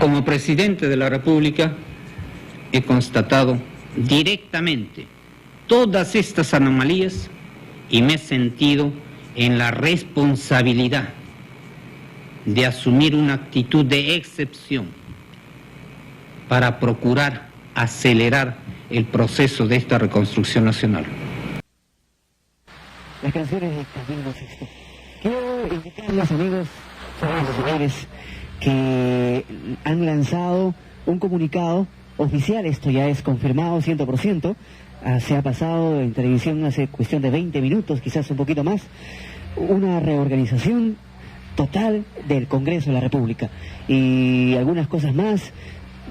Como presidente de la República he constatado directamente todas estas anomalías y me he sentido en la responsabilidad de asumir una actitud de excepción para procurar acelerar el proceso de esta reconstrucción nacional. Las canciones de Camilo VI. Quiero invitarles, amigos, señores, que han lanzado un comunicado oficial, esto ya es confirmado 100%, se ha pasado en televisión hace cuestión de 20 minutos, quizás un poquito más, una reorganización total del Congreso de la República y algunas cosas más.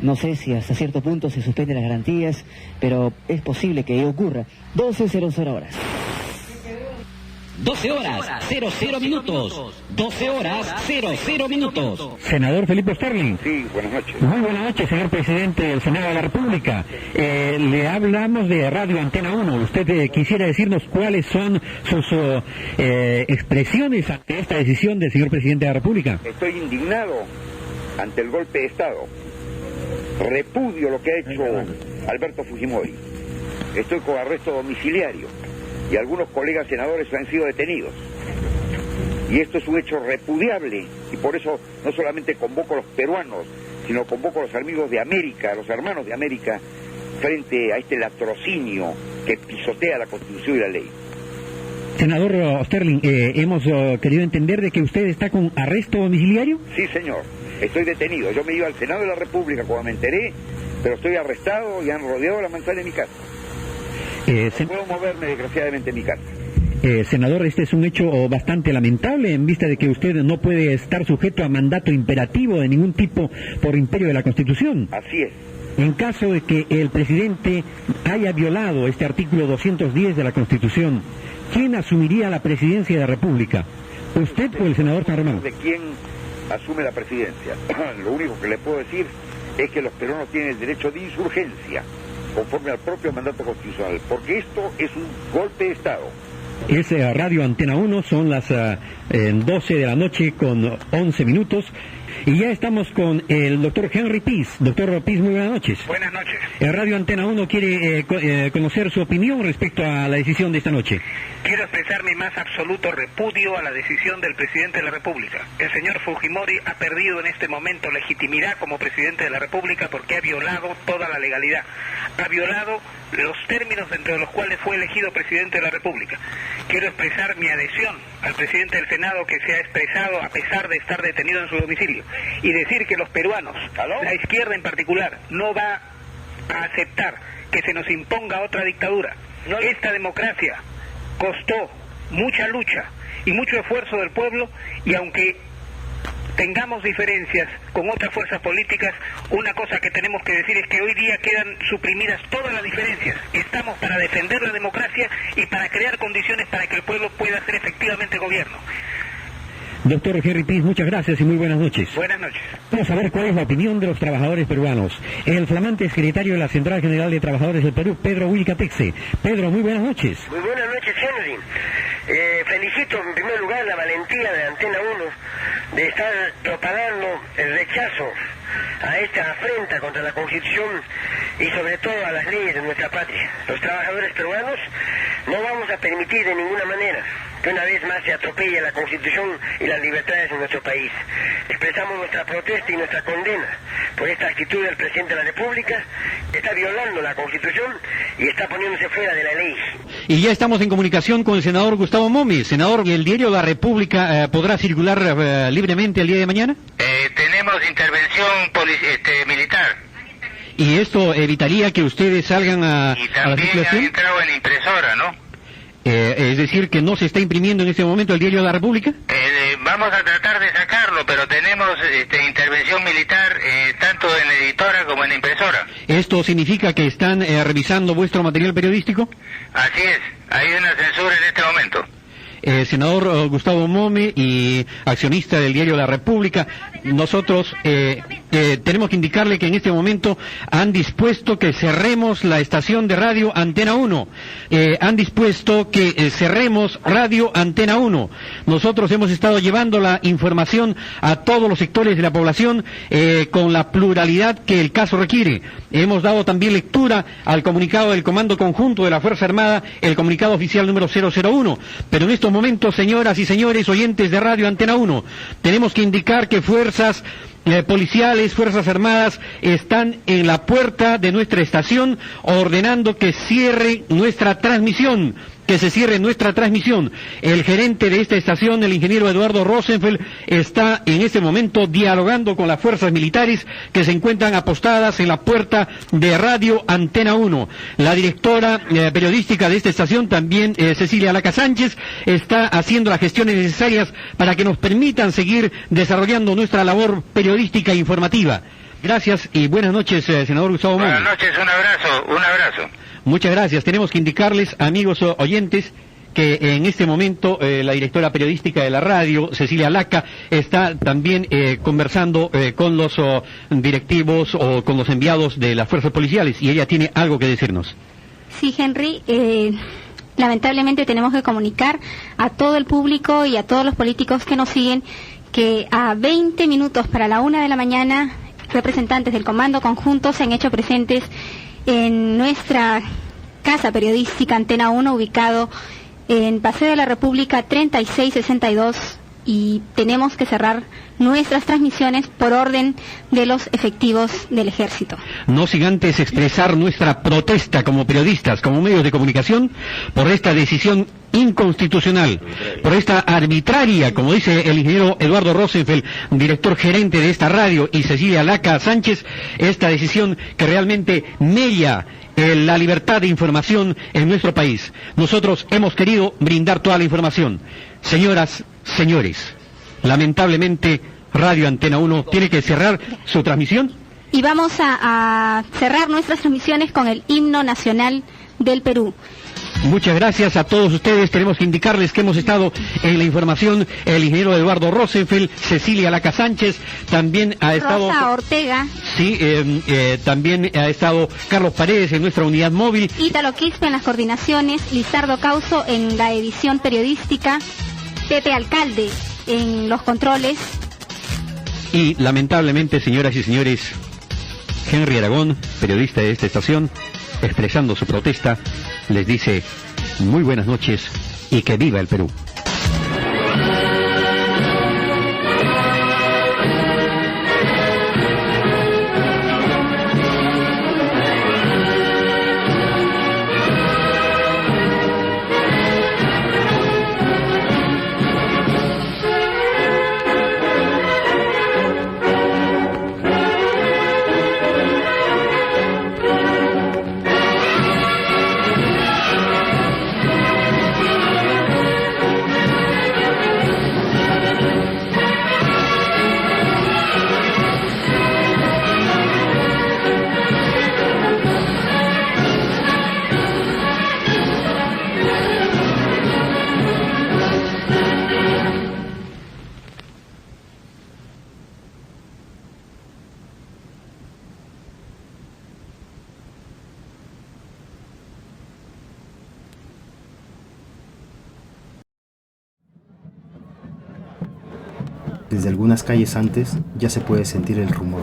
No sé si hasta cierto punto se suspenden las garantías, pero es posible que ocurra. 12:00 horas. 12 horas, 00 minutos. 12 horas, 00 minutos. Senador Felipe Sterling. Sí, buenas noches. Muy buenas noches, señor presidente del Senado de la República. Le hablamos de Radio Antena 1. ¿Usted quisiera decirnos cuáles son sus expresiones ante esta decisión del señor presidente de la República? Estoy indignado ante el golpe de Estado. Repudio lo que ha hecho Alberto Fujimori. Estoy con arresto domiciliario y algunos colegas senadores han sido detenidos. Y esto es un hecho repudiable y por eso no solamente convoco a los peruanos, sino convoco a los amigos de América, a los hermanos de América, frente a este latrocinio que pisotea la Constitución y la ley. Senador Sterling, hemos querido entender de que usted está con arresto domiciliario. Sí, señor. Estoy detenido. Yo me iba al Senado de la República cuando me enteré, pero estoy arrestado y han rodeado la manzana de mi casa. No puedo moverme, desgraciadamente, en mi casa. Senador, este es un hecho bastante lamentable en vista de que usted no puede estar sujeto a mandato imperativo de ningún tipo por imperio de la Constitución. Así es. En caso de que el presidente haya violado este artículo 210 de la Constitución, ¿quién asumiría la presidencia de la República? ¿Usted o el senador San Román? ¿De quién asume la presidencia? Lo único que le puedo decir es que los peruanos tienen el derecho de insurgencia conforme al propio mandato constitucional, porque esto es un golpe de Estado. Es Radio Antena 1, son las 12 de la noche con 11 minutos. Y ya estamos con el doctor Henry Piz. Doctor Piz, muy buenas noches. Buenas noches. Radio Antena 1 quiere conocer su opinión respecto a la decisión de esta noche. Quiero expresar mi más absoluto repudio a la decisión del presidente de la República. El señor Fujimori ha perdido en este momento legitimidad como presidente de la República porque ha violado toda la legalidad. Ha violado los términos dentro de los cuales fue elegido presidente de la República. Quiero expresar mi adhesión al presidente del Senado que se ha expresado a pesar de estar detenido en su domicilio y decir que los peruanos, la izquierda en particular, no va a aceptar que se nos imponga otra dictadura. Esta democracia costó mucha lucha y mucho esfuerzo del pueblo y aunque tengamos diferencias con otras fuerzas políticas, una cosa que tenemos que decir es que hoy día quedan suprimidas todas las diferencias. Estamos para defender la democracia y para crear condiciones para que el pueblo pueda hacer efectivamente gobierno. Doctor Henry Piz, muchas gracias y muy buenas noches. Buenas noches. Vamos a ver cuál es la opinión de los trabajadores peruanos. El flamante secretario de la Central General de Trabajadores del Perú, Pedro Wilcatexe. Pedro, muy buenas noches. Muy buenas noches, Henry. Felicito en primer lugar la valentía de Antena 1 de estar propagando el rechazo a esta afrenta contra la Constitución y sobre todo a las leyes de nuestra patria. Los trabajadores peruanos no vamos a permitir de ninguna manera que una vez más se atropelle la Constitución y las libertades en nuestro país. Expresamos nuestra protesta y nuestra condena por esta actitud del presidente de la República, que está violando la Constitución y está poniéndose fuera de la ley. Y ya estamos en comunicación con el senador Gustavo Momi. Senador, ¿el diario La República podrá circular libremente el día de mañana? Tenemos intervención militar. ¿Y esto evitaría que ustedes salgan a Y la también circulación? ha entrado en impresora, ¿no? Es decir, que no se está imprimiendo en este momento el diario La República. Vamos a tratar de sacarlo, pero tenemos intervención militar tanto en la editora como en la impresora. ¿Esto significa que están revisando vuestro material periodístico? Así es, hay una censura en este momento. Senador Gustavo Momi y accionista del diario La República, nosotros tenemos que indicarle que en este momento han dispuesto que cerremos la estación de radio Antena 1. Han dispuesto que cerremos radio Antena 1. Nosotros hemos estado llevando la información a todos los sectores de la población con la pluralidad que el caso requiere. Hemos dado también lectura al comunicado del Comando Conjunto de la Fuerza Armada, el comunicado oficial número 001. Pero en estos momentos, señoras y señores oyentes de radio Antena 1, tenemos que indicar que fuerzas policiales, Fuerzas Armadas, están en la puerta de nuestra estación ordenando que cierre nuestra transmisión, que se cierre nuestra transmisión. El gerente de esta estación, el ingeniero Eduardo Rosenfeld, está en este momento dialogando con las fuerzas militares que se encuentran apostadas en la puerta de radio Antena 1. La directora periodística de esta estación, también Cecilia Laca Sánchez, está haciendo las gestiones necesarias para que nos permitan seguir desarrollando nuestra labor periodística e informativa. Gracias y buenas noches, senador Gustavo Monge. Buenas noches, un abrazo. Muchas gracias. Tenemos que indicarles, amigos oyentes, que en este momento la directora periodística de la radio, Cecilia Laca, está también conversando con los directivos o con los enviados de las fuerzas policiales, y ella tiene algo que decirnos. Sí, Henry, lamentablemente tenemos que comunicar a todo el público y a todos los políticos que nos siguen que a 20 minutos para la 1 de la mañana, representantes del Comando Conjunto se han hecho presentes en nuestra casa periodística Antena 1, ubicado en Paseo de la República 3662, y tenemos que cerrar nuestras transmisiones por orden de los efectivos del Ejército. No sin antes expresar nuestra protesta como periodistas, como medios de comunicación, por esta decisión inconstitucional, por esta arbitraria, como dice el ingeniero Eduardo Rosenfeld, director gerente de esta radio, y Cecilia Laca Sánchez, esta decisión que realmente mella la libertad de información en nuestro país. Nosotros hemos querido brindar toda la información. Señoras, señores, lamentablemente Radio Antena 1 tiene que cerrar su transmisión. Y vamos a cerrar nuestras transmisiones con el himno nacional del Perú. Muchas gracias a todos ustedes. Tenemos que indicarles que hemos estado en la información el ingeniero Eduardo Rosenfeld, Cecilia Laca Sánchez, también ha estado Rosa Ortega. Sí, también ha estado Carlos Paredes en nuestra unidad móvil. Ítalo Quispe en las coordinaciones, Lizardo Causo en la edición periodística, Pepe Alcalde en los controles. Y lamentablemente, señoras y señores, Henry Aragón, periodista de esta estación, expresando su protesta, les dice muy buenas noches y que viva el Perú. Desde algunas calles antes ya se puede sentir el rumor.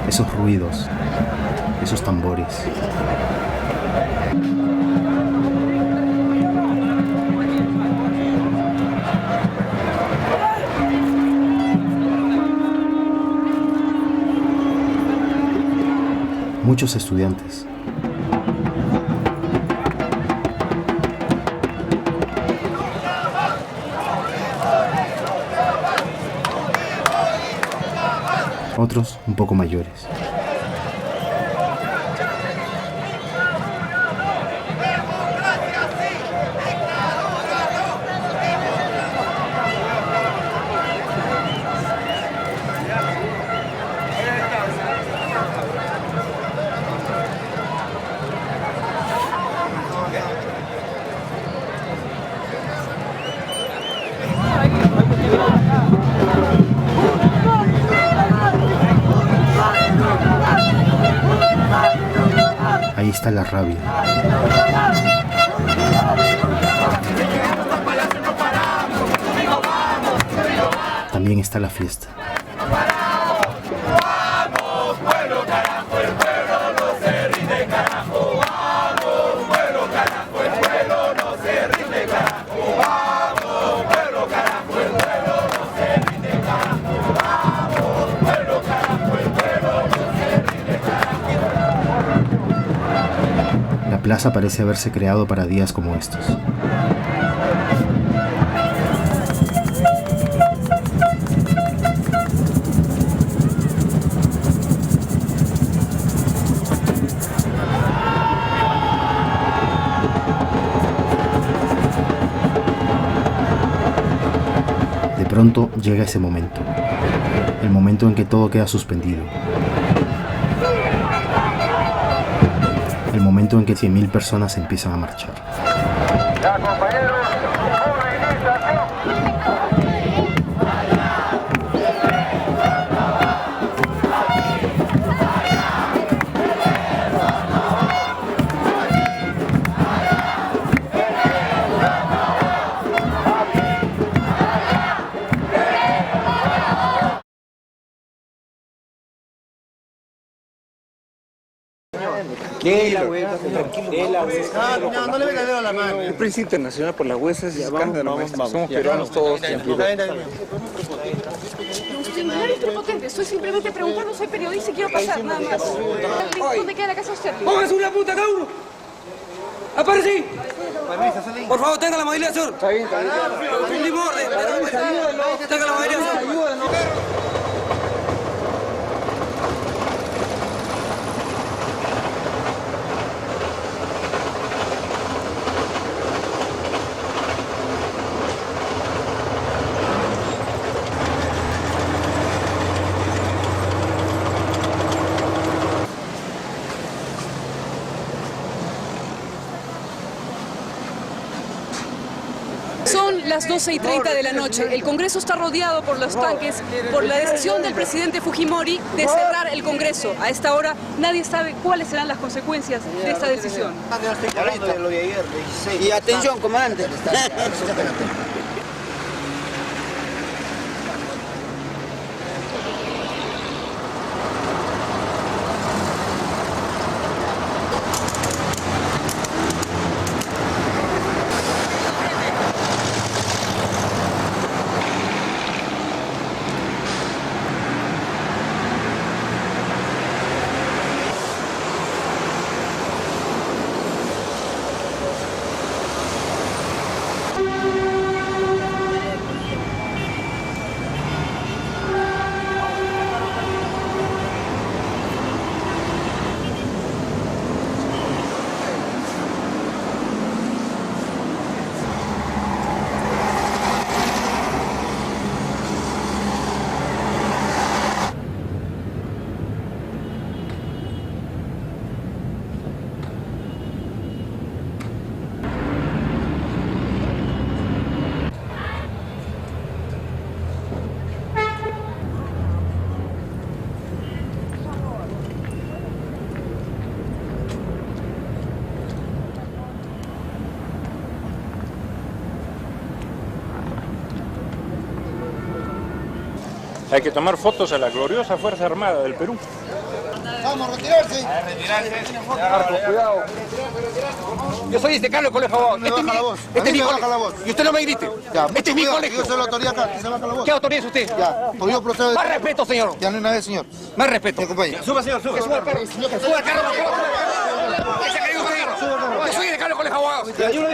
Esos ruidos, esos tambores. Muchos estudiantes. Otros un poco mayores. Ahí está la rabia. También está la fiesta. La plaza parece haberse creado para días como estos. De pronto llega ese momento, el momento en que todo queda suspendido. El momento en que 100.000 personas empiezan a marchar. Ya, compañeros, no le venga a la mano. El precio internacional por las huesas es escándalo, maestro. Somos peruanos todos. Usted no es prepotente, estoy simplemente preguntando, soy periodista y quiero pasar, nada más. ¿Dónde queda la casa usted? ¡Póngase una punta cada uno! ¡Aparecí! Por favor, tenga la movilidad sur. Está bien, está bien. Tenga la movilidad sur. Son las 12:30 de la noche. El Congreso está rodeado por los tanques por la decisión del presidente Fujimori de cerrar el Congreso. A esta hora nadie sabe cuáles serán las consecuencias de esta decisión. Y atención, comandante. Hay que tomar fotos a la gloriosa Fuerza Armada del Perú. Vamos a retirarse. A retirarse. Cuidado. Yo soy Carlos el Colegio Abogado. Este es mi colegio. Y usted no me grite. Ya, este es mi colegio. Yo soy la autoridad acá. Se baja la voz. ¿Qué autoridad es usted? Ya, pues yo procedo. Más respeto, señor. Ya no hay nada, señor. Más respeto. Me acompaña. Suba, señor, suba. Suba al carro. Suba al carro. Yo soy Carlos el Colegio Abogado. Déjalo.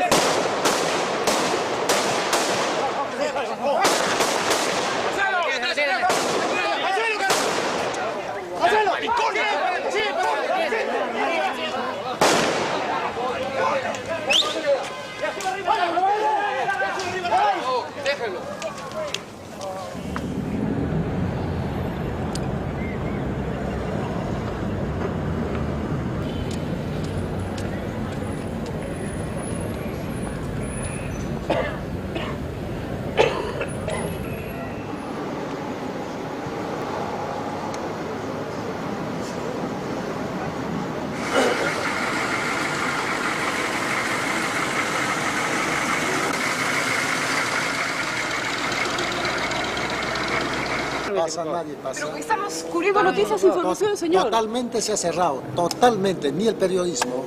pasa, nadie pasa. Pero estamos cubriendo noticias e información, señor. Totalmente se ha cerrado, totalmente, ni el periodismo.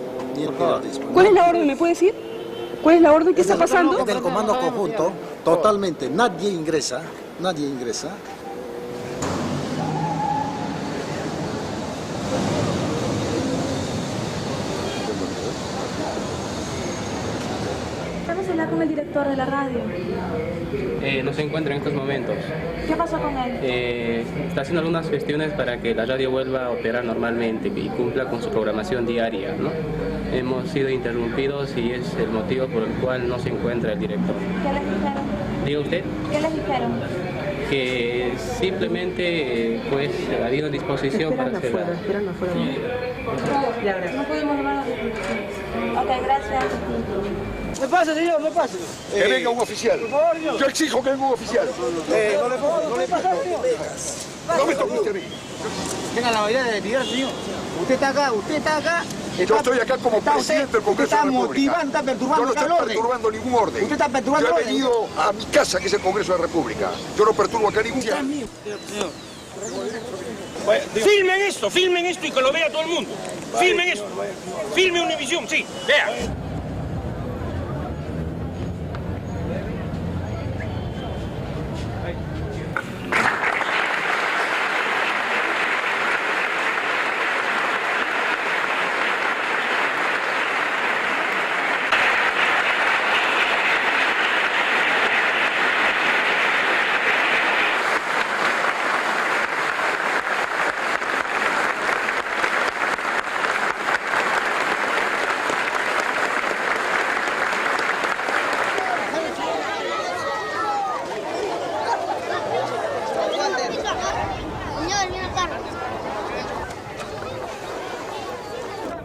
¿Cuál es la orden? ¿Me puede decir? ¿Cuál es la orden que está pasando? Del comando conjunto, totalmente, nadie ingresa. ¿Estamos hablar con el director de la radio? No se encuentra en estos momentos. ¿Qué pasó con él? Está haciendo algunas gestiones para que la radio vuelva a operar normalmente y cumpla con su programación diaria, ¿no? Hemos sido interrumpidos y es el motivo por el cual no se encuentra el director. ¿Qué les dijeron? ¿Diga usted? ¿Qué les dijeron? Que simplemente pues ha habido disposición para hacer. Esperando afuera. No pudimos llamar. Ok, gracias. Me pase, señor, me pase. Que venga un oficial. Yo exijo que venga un oficial. No le pasa, señor. No me toque usted a mí. Tenga la habilidad de retirar, señor. Usted está acá. Yo estoy acá como presidente del Congreso de la República. Está perturbando, yo no estoy perturbando ningún orden. Usted está perturbando Yo he venido a mi casa, que es el Congreso de la República. Yo no perturbo acá ningún orden. Filmen esto y que lo vea todo el mundo. Filmen esto. Filme Univisión, sí, vea.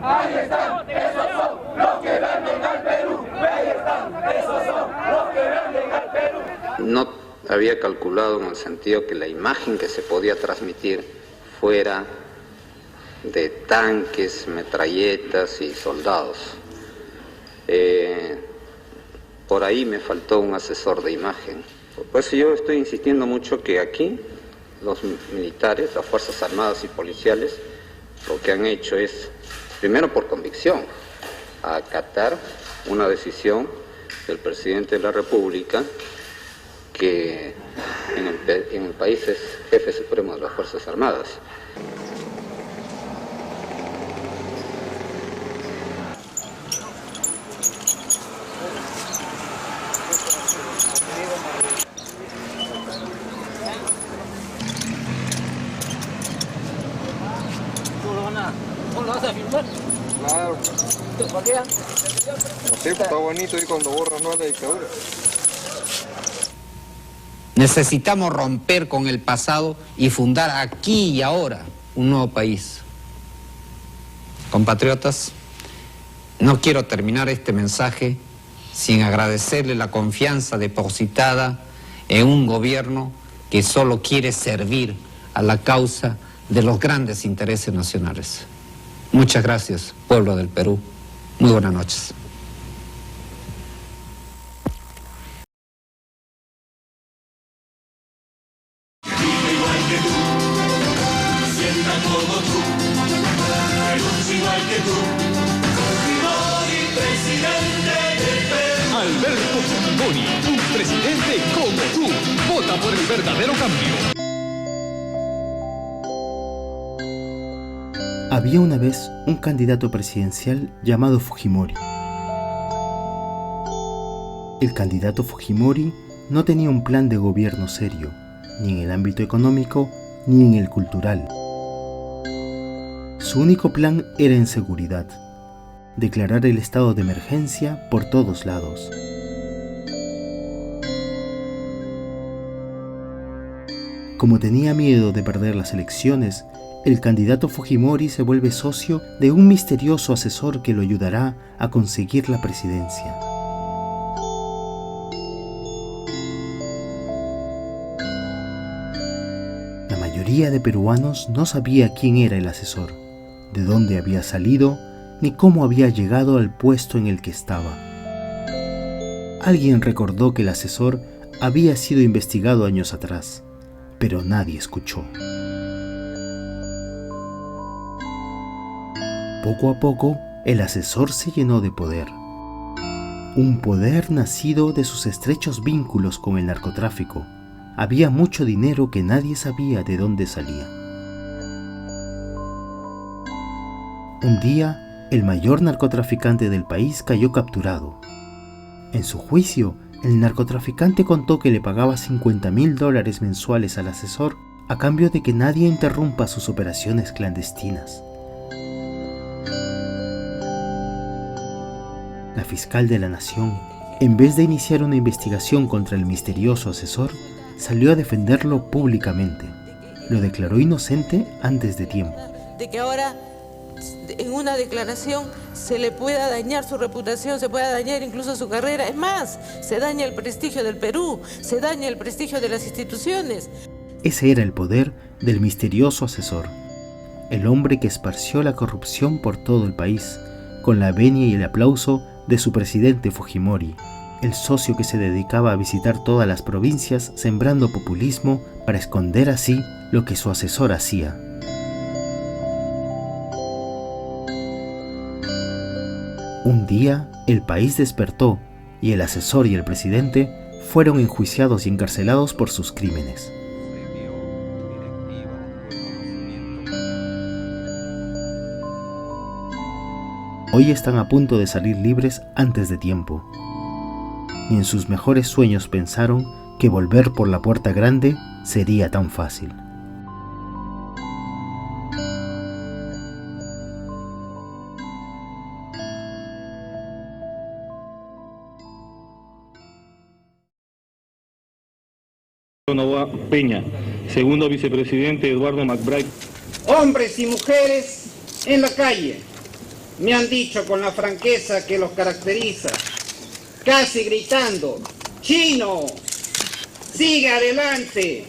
Ahí están, esos son los que venden al Perú. Ahí están, esos son los que venden al Perú. No había calculado en el sentido que la imagen que se podía transmitir fuera de tanques, metralletas y soldados. Por ahí me faltó un asesor de imagen. Por eso yo estoy insistiendo mucho que aquí los militares, las Fuerzas Armadas y policiales, lo que han hecho es, primero por convicción, acatar una decisión del presidente de la República, que en el país es jefe supremo de las Fuerzas Armadas. ¿Lo vas a filmar? Claro. ¿Para qué? No sé, está bonito ahí cuando borras no a la dictadura. Necesitamos romper con el pasado y fundar aquí y ahora un nuevo país. Compatriotas, no quiero terminar este mensaje sin agradecerle la confianza depositada en un gobierno que solo quiere servir a la causa de los grandes intereses nacionales. Muchas gracias, pueblo del Perú. Muy buenas noches. Alberto Fujimori, un presidente como tú. Vota por el verdadero cambio. Había una vez un candidato presidencial llamado Fujimori. El candidato Fujimori no tenía un plan de gobierno serio, ni en el ámbito económico, ni en el cultural. Su único plan era en seguridad, declarar el estado de emergencia por todos lados. Como tenía miedo de perder las elecciones, el candidato Fujimori se vuelve socio de un misterioso asesor que lo ayudará a conseguir la presidencia. La mayoría de peruanos no sabía quién era el asesor, de dónde había salido, ni cómo había llegado al puesto en el que estaba. Alguien recordó que el asesor había sido investigado años atrás, pero nadie escuchó. Poco a poco, el asesor se llenó de poder. Un poder nacido de sus estrechos vínculos con el narcotráfico. Había mucho dinero que nadie sabía de dónde salía. Un día, el mayor narcotraficante del país cayó capturado. En su juicio, el narcotraficante contó que le pagaba $50,000 mensuales al asesor a cambio de que nadie interrumpa sus operaciones clandestinas. La fiscal de la Nación, en vez de iniciar una investigación contra el misterioso asesor, salió a defenderlo públicamente. Lo declaró inocente antes de tiempo. De que ahora, en una declaración, se le pueda dañar su reputación, se pueda dañar incluso su carrera. Es más, se daña el prestigio del Perú, se daña el prestigio de las instituciones. Ese era el poder del misterioso asesor, el hombre que esparció la corrupción por todo el país, con la venia y el aplauso de su presidente Fujimori, el socio que se dedicaba a visitar todas las provincias sembrando populismo para esconder así lo que su asesor hacía. Un día, el país despertó y el asesor y el presidente fueron enjuiciados y encarcelados por sus crímenes. Hoy están a punto de salir libres antes de tiempo. Ni en sus mejores sueños pensaron que volver por la puerta grande sería tan fácil. Novoa Peña, segundo vicepresidente Eduardo McBride. Hombres y mujeres en la calle me han dicho con la franqueza que los caracteriza, casi gritando: ¡Chino! ¡Sigue adelante!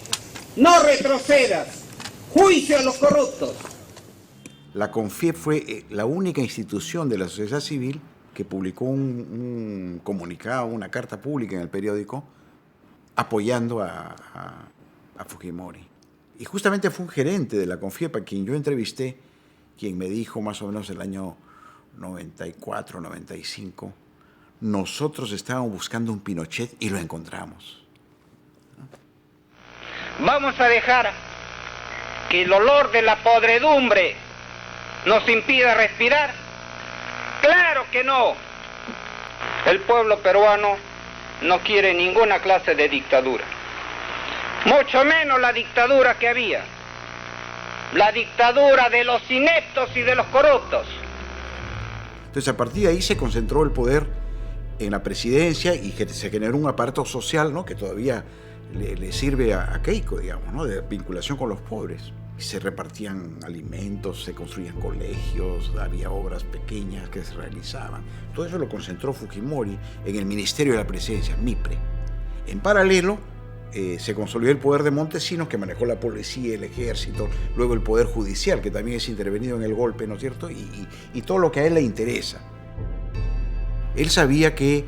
¡No retrocedas! ¡Juicio a los corruptos! La CONFIEP fue la única institución de la sociedad civil que publicó un comunicado, una carta pública en el periódico, apoyando a Fujimori. Y justamente fue un gerente de la CONFIEP a quien yo entrevisté, quien me dijo más o menos el año 94, 95, nosotros estábamos buscando un Pinochet y lo encontramos. Vamos a dejar que el olor de la podredumbre nos impida respirar. ¡Claro que no! El pueblo peruano no quiere ninguna clase de dictadura, mucho menos la dictadura que había, la dictadura de los ineptos y de los corruptos. Entonces, a partir de ahí se concentró el poder en la presidencia y se generó un aparato social, ¿no?, que todavía le sirve a Keiko, digamos, ¿no?, de vinculación con los pobres. Se repartían alimentos, se construían colegios, había obras pequeñas que se realizaban. Todo eso lo concentró Fujimori en el Ministerio de la Presidencia, MIPRE. En paralelo, se consolidó el poder de Montesinos, que manejó la policía, el ejército, luego el poder judicial, que también es intervenido en el golpe, ¿no es cierto?, y todo lo que a él le interesa. Él sabía que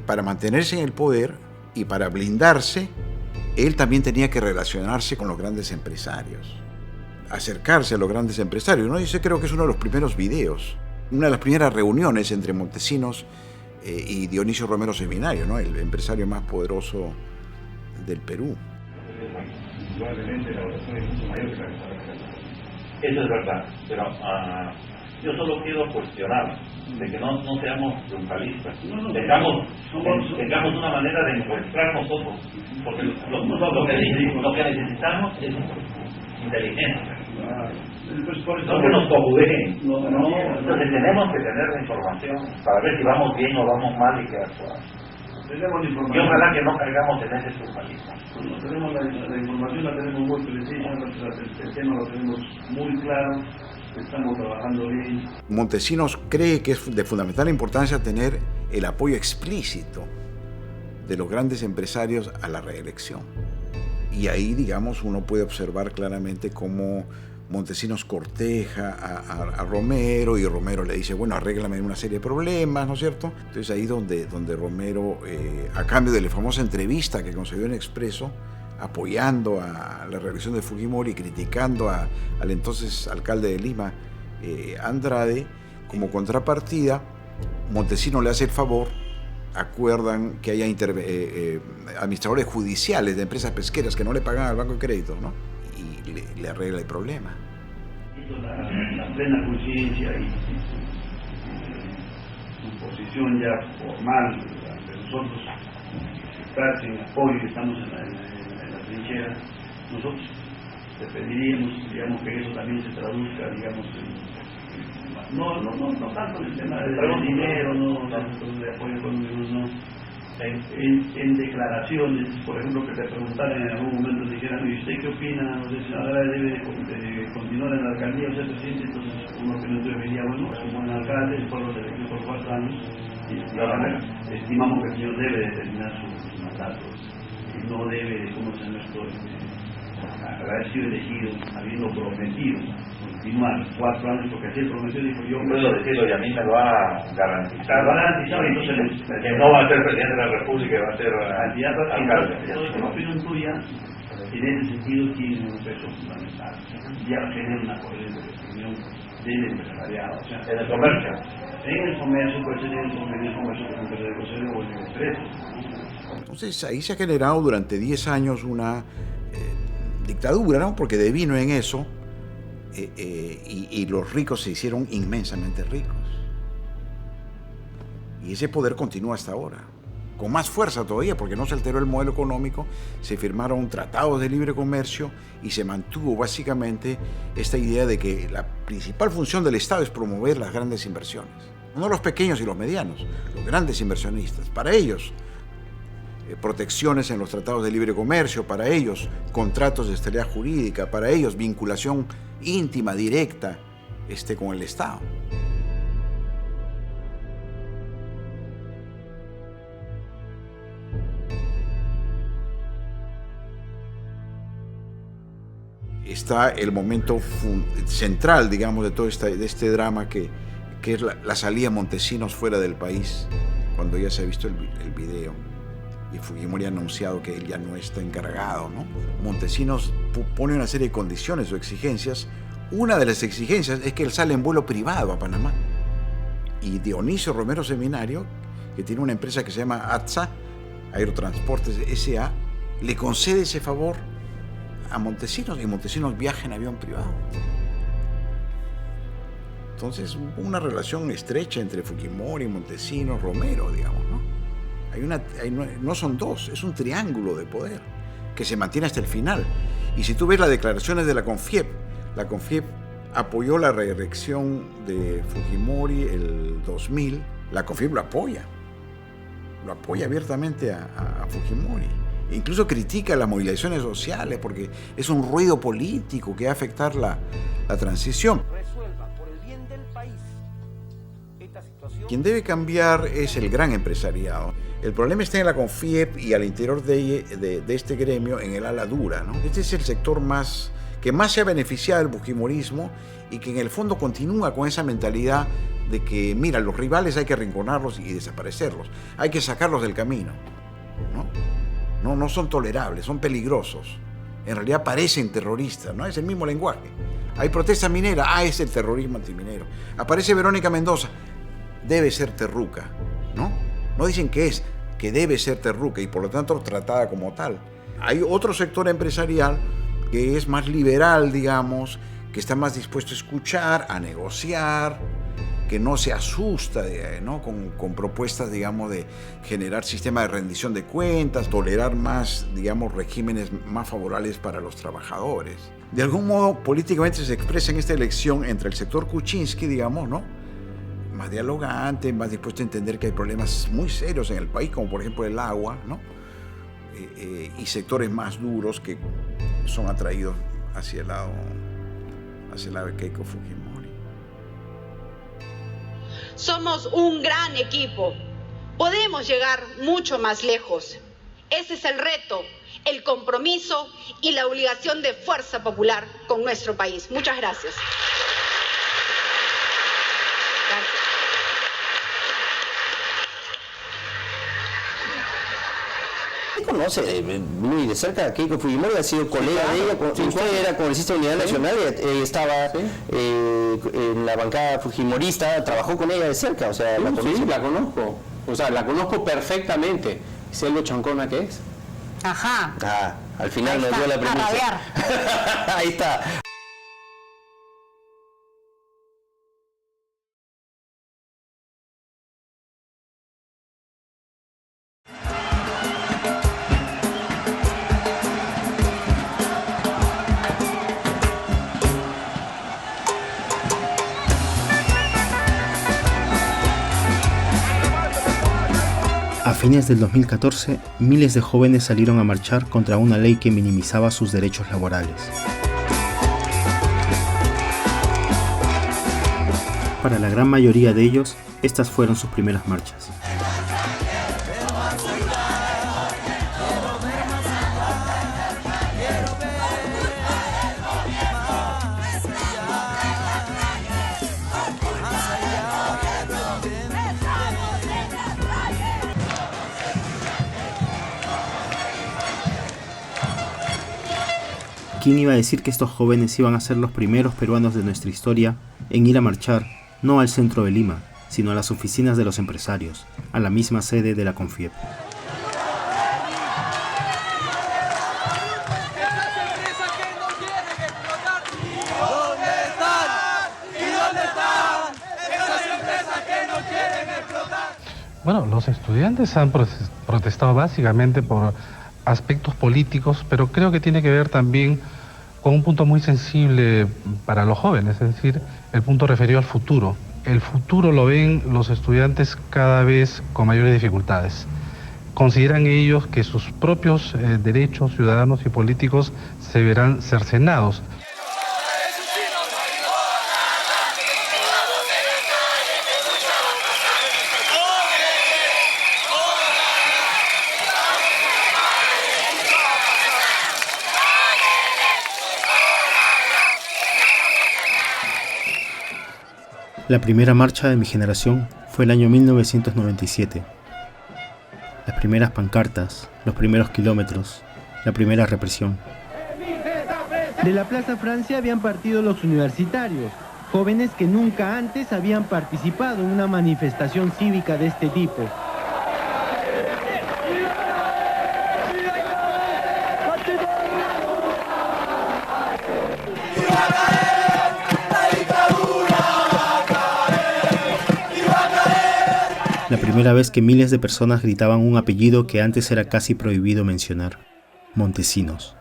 para mantenerse en el poder y para blindarse, él también tenía que relacionarse con los grandes empresarios, acercarse a los grandes empresarios, ¿no? Y ese creo que es uno de los primeros videos, una de las primeras reuniones entre Montesinos y Dionisio Romero Seminario, ¿no?, el empresario más poderoso del Perú. Probablemente la votación es mucho mayor que la que está representando. Eso es verdad, pero yo solo quiero cuestionar de que no seamos triunfalistas, tengamos una manera de encontrar nosotros, porque lo que necesitamos es inteligencia. No que nos cojudeen, entonces tenemos que tener la información para ver si vamos bien o vamos mal y qué actuar. Y ojalá que no caigamos en ese triunfalismo. Tenemos la información, la tenemos muy precisa, el tema lo tenemos muy claro, estamos trabajando bien. Montesinos cree que es de fundamental importancia tener el apoyo explícito de los grandes empresarios a la reelección. Y ahí, digamos, uno puede observar claramente cómo Montesinos corteja a Romero, y Romero le dice, bueno, arréglame una serie de problemas, ¿no es cierto? Entonces ahí donde Romero, a cambio de la famosa entrevista que concedió en Expreso, apoyando a la reelección de Fujimori, criticando al entonces alcalde de Lima, Andrade. Como contrapartida, Montesinos le hace el favor, acuerdan que haya administradores judiciales de empresas pesqueras que no le pagan al Banco de Crédito, ¿no? Y le arregla el problema. La plena conciencia y su posición ya formal ante nosotros, estar en apoyo, que estamos en la trinchera, nosotros pediríamos, digamos, que eso también se traduzca, digamos, no tanto en el tema de dinero, no tanto de apoyo económico, no. En declaraciones, por ejemplo, que te preguntaran en algún momento, dijeran, ¿y usted qué opina? O sea, ahora debe de continuar en la alcaldía o ser presidente. Entonces uno que no diría, bueno, es un buen alcalde, el pueblo se eligió por 4 años, y estimamos que el señor debe de terminar sus mandatos, y no debe, como se nuestro haber sido elegido, habiendo prometido continuar 4 años, porque así el prometió, dijo yo puedo decirlo y a mí me lo ha garantizado. Entonces que no va a ser presidente de la República, va a ser candidato a alcalde. Entonces, la opinión tuya, en ese sentido, tiene un peso fundamental. Ya genera una corriente de opinión del empresariado. O sea, en el comercio. En el comercio, puede ser en el comercio, por ejemplo, de grosería o en el expreso. Entonces ahí se ha generado durante 10 años una dictadura, ¿no? Porque devino en eso, y los ricos se hicieron inmensamente ricos. Y ese poder continúa hasta ahora, con más fuerza todavía, porque no se alteró el modelo económico, se firmaron tratados de libre comercio y se mantuvo básicamente esta idea de que la principal función del Estado es promover las grandes inversiones. No los pequeños y los medianos, los grandes inversionistas. Para ellos, protecciones en los tratados de libre comercio, para ellos contratos de estabilidad jurídica, para ellos vinculación íntima, directa, con el Estado. Está el momento central, digamos, de todo este drama que es la salida de Montesinos fuera del país, cuando ya se ha visto el video. Y Fujimori ha anunciado que él ya no está encargado, ¿no? Montesinos pone una serie de condiciones o exigencias. Una de las exigencias es que él sale en vuelo privado a Panamá. Y Dionisio Romero Seminario, que tiene una empresa que se llama ATSA, Aerotransportes S.A., le concede ese favor a Montesinos, y Montesinos viaja en avión privado. Entonces, una relación estrecha entre Fujimori, Montesinos, Romero, digamos, ¿no? No son dos, es un triángulo de poder que se mantiene hasta el final. Y si tú ves las declaraciones de la CONFIEP apoyó la reelección de Fujimori el 2000, la CONFIEP lo apoya abiertamente a Fujimori. Incluso critica las movilizaciones sociales porque es un ruido político que va a afectar la transición. Quien debe cambiar es el gran empresariado. El problema está en la CONFIEP y al interior de este gremio, en el ala dura, ¿no? Este es el sector que más se ha beneficiado del fujimorismo y que en el fondo continúa con esa mentalidad de que, mira, los rivales hay que arrinconarlos y desaparecerlos, hay que sacarlos del camino, ¿no? No son tolerables, son peligrosos. En realidad parecen terroristas, ¿no? Es el mismo lenguaje. Hay protesta minera, es el terrorismo antiminero. Aparece Verónica Mendoza, debe ser terruca, ¿no? No dicen que debe ser terruca y por lo tanto tratada como tal. Hay otro sector empresarial que es más liberal, digamos, que está más dispuesto a escuchar, a negociar, que no se asusta, ¿no? con propuestas, digamos, de generar sistemas de rendición de cuentas, tolerar más, digamos, regímenes más favorables para los trabajadores. De algún modo, políticamente se expresa en esta elección entre el sector Kuczynski, digamos, ¿no? Más dialogante, más dispuesto a entender que hay problemas muy serios en el país, como por ejemplo el agua, ¿no? Y sectores más duros que son atraídos hacia el lado de Keiko Fujimori. Somos un gran equipo. Podemos llegar mucho más lejos. Ese es el reto, el compromiso y la obligación de Fuerza Popular con nuestro país. Muchas gracias. conoce muy de cerca a Keiko Fujimori, ha sido colega de ella. Usted era congresista de Unidad Nacional y estaba en la bancada fujimorista, trabajó con ella de cerca, o sea, la conozco. O sea, la conozco perfectamente. ¿Sé lo chancona que es? Ajá. Al final nos dio la premisa. Ahí está. A fines del 2014, miles de jóvenes salieron a marchar contra una ley que minimizaba sus derechos laborales. Para la gran mayoría de ellos, estas fueron sus primeras marchas. ¿Quién iba a decir que estos jóvenes iban a ser los primeros peruanos de nuestra historia en ir a marchar, no al centro de Lima, sino a las oficinas de los empresarios, a la misma sede de la CONFIEP? Bueno, los estudiantes han protestado básicamente por aspectos políticos, pero creo que tiene que ver también con un punto muy sensible para los jóvenes, es decir, el punto referido al futuro. El futuro lo ven los estudiantes cada vez con mayores dificultades. Consideran ellos que sus propios derechos ciudadanos y políticos se verán cercenados. La primera marcha de mi generación fue el año 1997. Las primeras pancartas, los primeros kilómetros, la primera represión. De la Plaza Francia habían partido los universitarios, jóvenes que nunca antes habían participado en una manifestación cívica de este tipo. La primera vez que miles de personas gritaban un apellido que antes era casi prohibido mencionar: Montesinos.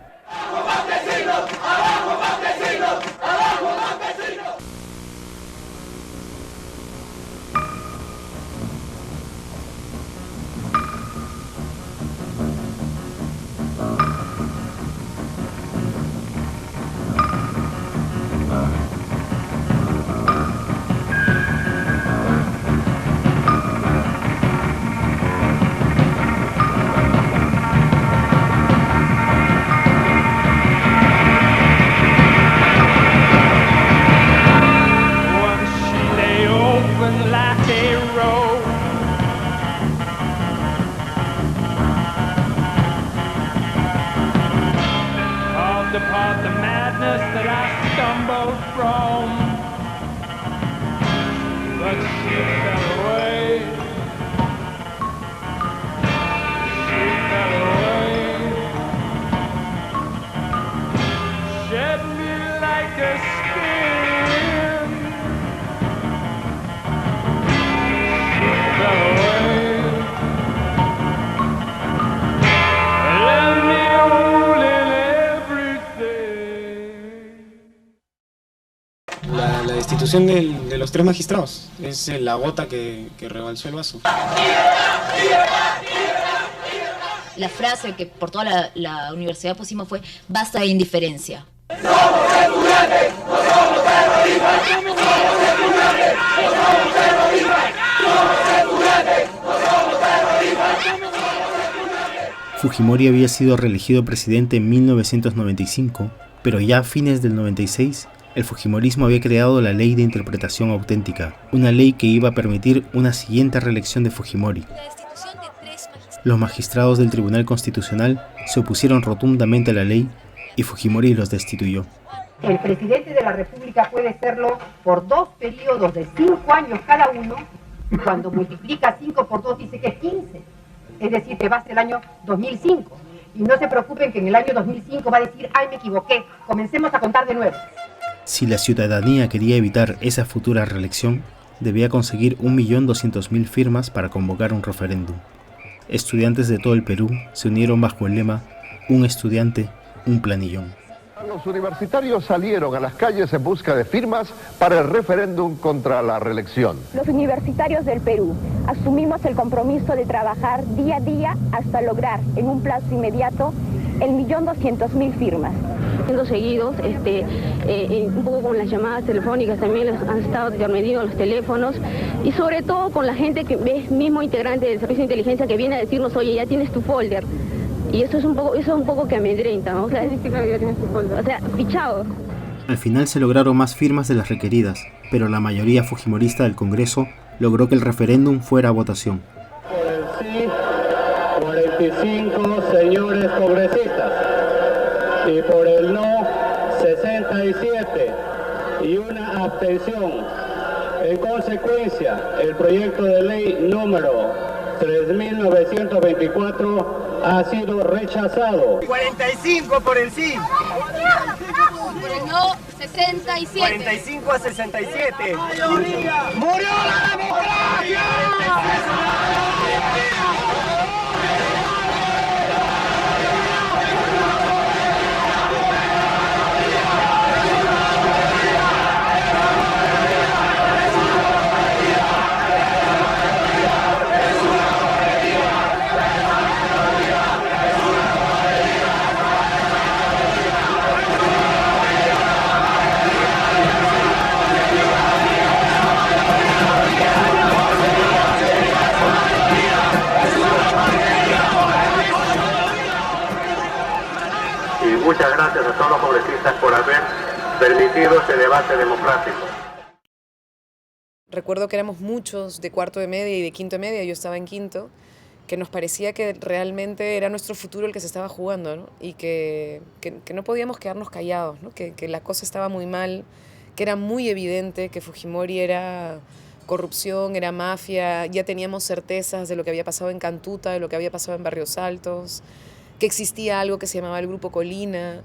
Depart the madness that I stumbled from, but she fell away, she fell away, shed me like a skin, she fell away, let me hold in La destitución de los 3 magistrados es la gota que rebalsó el vaso. La frase que por toda la universidad pusimos fue: basta de indiferencia. ¡Somos estudiantes! ¡No somos terroristas! ¡Somos estudiantes! ¡No somos terroristas! ¡Somos estudiantes! ¡No somos terroristas! Fujimori había sido reelegido presidente en 1995, pero ya a fines del 96, el Fujimorismo había creado la Ley de Interpretación Auténtica, una ley que iba a permitir una siguiente reelección de Fujimori. La destitución de 3 magistrados. Los magistrados del Tribunal Constitucional se opusieron rotundamente a la ley y Fujimori los destituyó. El presidente de la República puede serlo por 2 periodos de 5 años cada uno, y cuando multiplica 5 por 2 dice que es 15, es decir, que va hasta el año 2005. Y no se preocupen que en el año 2005 va a decir, ay, me equivoqué, comencemos a contar de nuevo. Si la ciudadanía quería evitar esa futura reelección, debía conseguir 1.200.000 firmas para convocar un referéndum. Estudiantes de todo el Perú se unieron bajo el lema "Un estudiante, un planillón". Los universitarios salieron a las calles en busca de firmas para el referéndum contra la reelección. Los universitarios del Perú asumimos el compromiso de trabajar día a día hasta lograr en un plazo inmediato el 1.200.000 firmas. Siendo seguidos, un poco con las llamadas telefónicas también han estado intervenidos los teléfonos y sobre todo con la gente que es mismo integrante del servicio de inteligencia que viene a decirnos, oye, ya tienes tu folder. Y eso es un poco que amedrenta, ¿no? O sea, fichado. Al final se lograron más firmas de las requeridas, pero la mayoría fujimorista del Congreso logró que el referéndum fuera a votación. Por el sí, 45 señores congresistas, y por el no, 67, y una abstención. En consecuencia, el proyecto de ley número 3.924 ha sido rechazado. 45 por el sí. Por el no, 67. 45 a 67. ¡Murió la democracia! Muchas gracias a todos los congresistas por haber permitido este debate democrático. Recuerdo que éramos muchos de cuarto de media y de quinto de media, yo estaba en quinto, que nos parecía que realmente era nuestro futuro el que se estaba jugando, ¿no? Y que no podíamos quedarnos callados, ¿no? Que la cosa estaba muy mal, que era muy evidente que Fujimori era corrupción, era mafia, ya teníamos certezas de lo que había pasado en Cantuta, de lo que había pasado en Barrios Altos, que existía algo que se llamaba el Grupo Colina,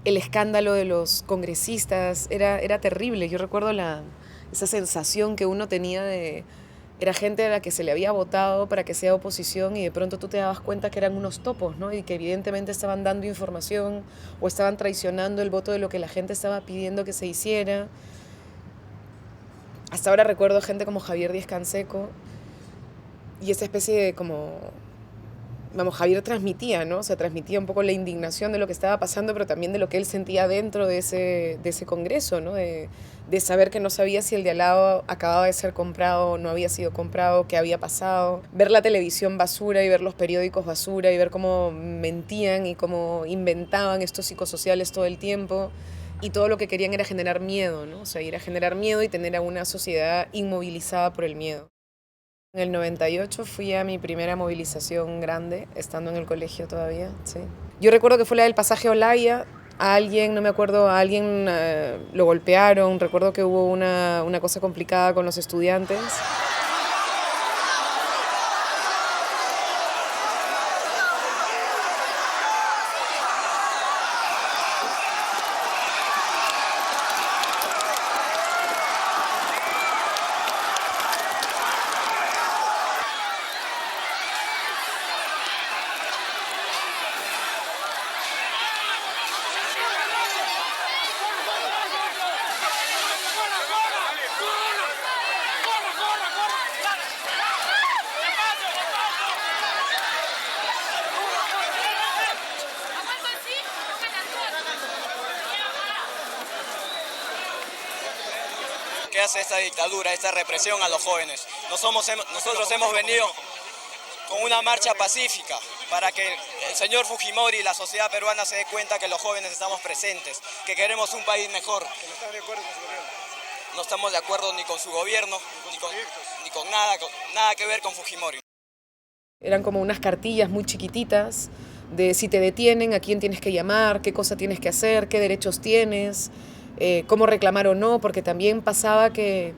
el escándalo de los congresistas, era terrible. Yo recuerdo esa sensación que uno tenía era gente a la que se le había votado para que sea oposición y de pronto tú te dabas cuenta que eran unos topos, ¿no? Y que evidentemente estaban dando información o estaban traicionando el voto de lo que la gente estaba pidiendo que se hiciera. Hasta ahora recuerdo gente como Javier Díaz-Canseco y esa especie de Javier transmitía, ¿no? O sea, transmitía un poco la indignación de lo que estaba pasando, pero también de lo que él sentía dentro de ese congreso, ¿no? De saber que no sabía si el de al lado acababa de ser comprado o no había sido comprado, qué había pasado. Ver la televisión basura y ver los periódicos basura y ver cómo mentían y cómo inventaban estos psicosociales todo el tiempo. Y todo lo que querían era generar miedo, ¿no? O sea, ir a generar miedo y tener a una sociedad inmovilizada por el miedo. En el 98 fui a mi primera movilización grande, estando en el colegio todavía, sí. Yo recuerdo que fue la del pasaje Olaya, a alguien, no me acuerdo, a alguien lo golpearon, recuerdo que hubo una cosa complicada con los estudiantes. ¿Qué hace esta dictadura, esta represión a los jóvenes? Nosotros hemos venido con una marcha pacífica para que el señor Fujimori y la sociedad peruana se dé cuenta que los jóvenes estamos presentes, que queremos un país mejor. ¿Que no están de acuerdo con su gobierno? No estamos de acuerdo ni con su gobierno, ni con nada que ver con Fujimori. Eran como unas cartillas muy chiquititas de si te detienen, a quién tienes que llamar, qué cosa tienes que hacer, qué derechos tienes, cómo reclamar o no, porque también pasaba que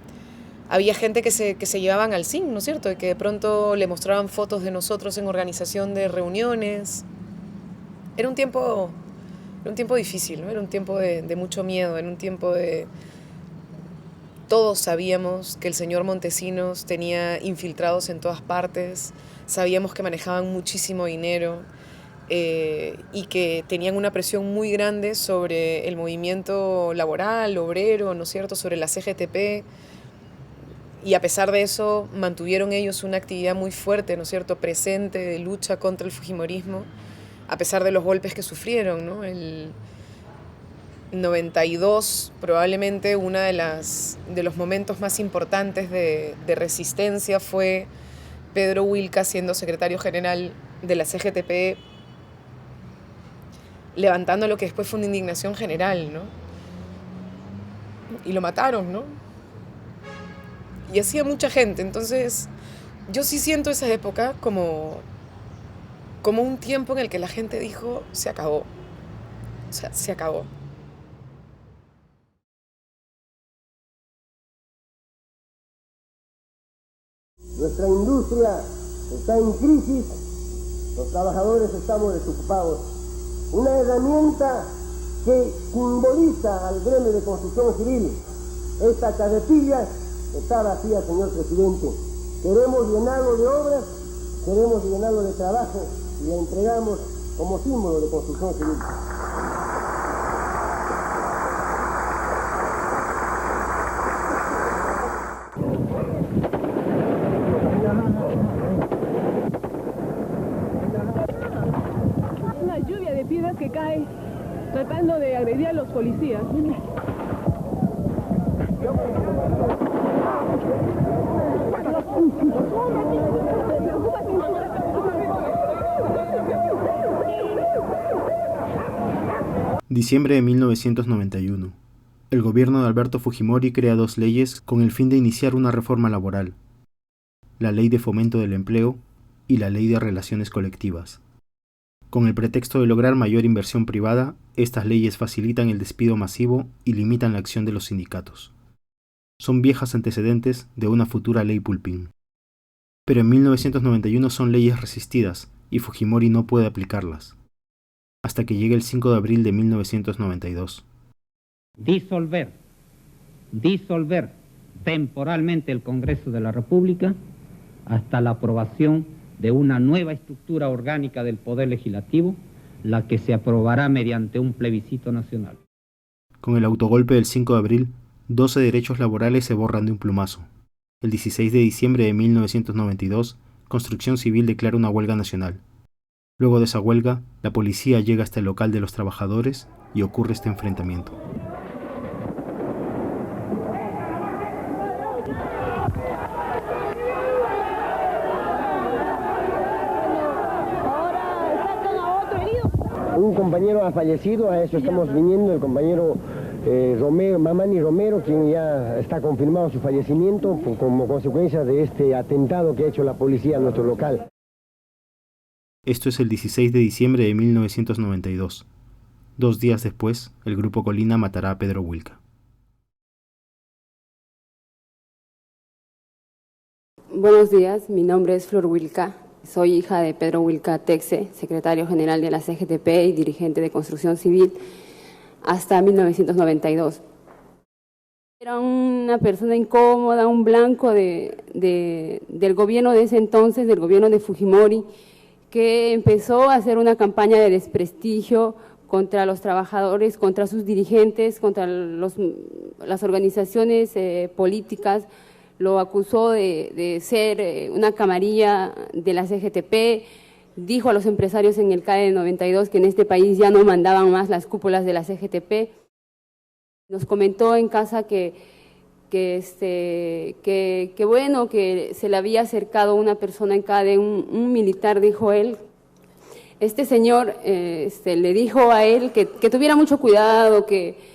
había gente que se llevaban al CIN, ¿no es cierto? Y que de pronto le mostraban fotos de nosotros en organización de reuniones. Era un tiempo difícil, ¿no? Era un tiempo de mucho miedo, era un tiempo de... Todos sabíamos que el señor Montesinos tenía infiltrados en todas partes, sabíamos que manejaban muchísimo dinero y que tenían una presión muy grande sobre el movimiento laboral, obrero, ¿no es cierto?, sobre la CGTP, y a pesar de eso mantuvieron ellos una actividad muy fuerte, ¿no es cierto?, presente de lucha contra el fujimorismo, a pesar de los golpes que sufrieron, ¿no? El 92, probablemente uno de los momentos más importantes de resistencia fue Pedro Wilca siendo secretario general de la CGTP, levantando lo que después fue una indignación general, ¿no? Y lo mataron, ¿no? Y así a mucha gente. Entonces, yo sí siento esa época como un tiempo en el que la gente dijo, se acabó. O sea, se acabó. Nuestra industria está en crisis, los trabajadores estamos desocupados. Una herramienta que simboliza al gremio de construcción civil. Esta carretilla está vacía, señor presidente. Queremos llenarlo de obras, queremos llenarlo de trabajo y le entregamos como símbolo de construcción civil. Que cae tratando de agredir a los policías. Diciembre de 1991. El gobierno de Alberto Fujimori crea 2 leyes con el fin de iniciar una reforma laboral: la Ley de Fomento del Empleo y la Ley de Relaciones Colectivas. Con el pretexto de lograr mayor inversión privada, estas leyes facilitan el despido masivo y limitan la acción de los sindicatos. Son viejas antecedentes de una futura ley Pulpín. Pero en 1991 son leyes resistidas y Fujimori no puede aplicarlas, hasta que llegue el 5 de abril de 1992. Disolver temporalmente el Congreso de la República hasta la aprobación de una nueva estructura orgánica del Poder Legislativo, la que se aprobará mediante un plebiscito nacional. Con el autogolpe del 5 de abril, 12 derechos laborales se borran de un plumazo. El 16 de diciembre de 1992, Construcción Civil declara una huelga nacional. Luego de esa huelga, la policía llega hasta el local de los trabajadores y ocurre este enfrentamiento. Un compañero ha fallecido, a eso estamos viniendo, el compañero Mamani Romero, quien ya está confirmado su fallecimiento como consecuencia de este atentado que ha hecho la policía en nuestro local. Esto es el 16 de diciembre de 1992. 2 días después, el Grupo Colina matará a Pedro Wilca. Buenos días, mi nombre es Flor Wilca. Soy hija de Pedro Wilca Texe, secretario general de la CGTP y dirigente de Construcción Civil hasta 1992. Era una persona incómoda, un blanco del gobierno de ese entonces, del gobierno de Fujimori, que empezó a hacer una campaña de desprestigio contra los trabajadores, contra sus dirigentes, contra las organizaciones políticas. Lo acusó de ser una camarilla de la CGTP, dijo a los empresarios en el CAE de 92 que en este país ya no mandaban más las cúpulas de la CGTP. Nos comentó en casa que bueno, que se le había acercado una persona en CADE, un militar, dijo él. Este señor le dijo a él que tuviera mucho cuidado, que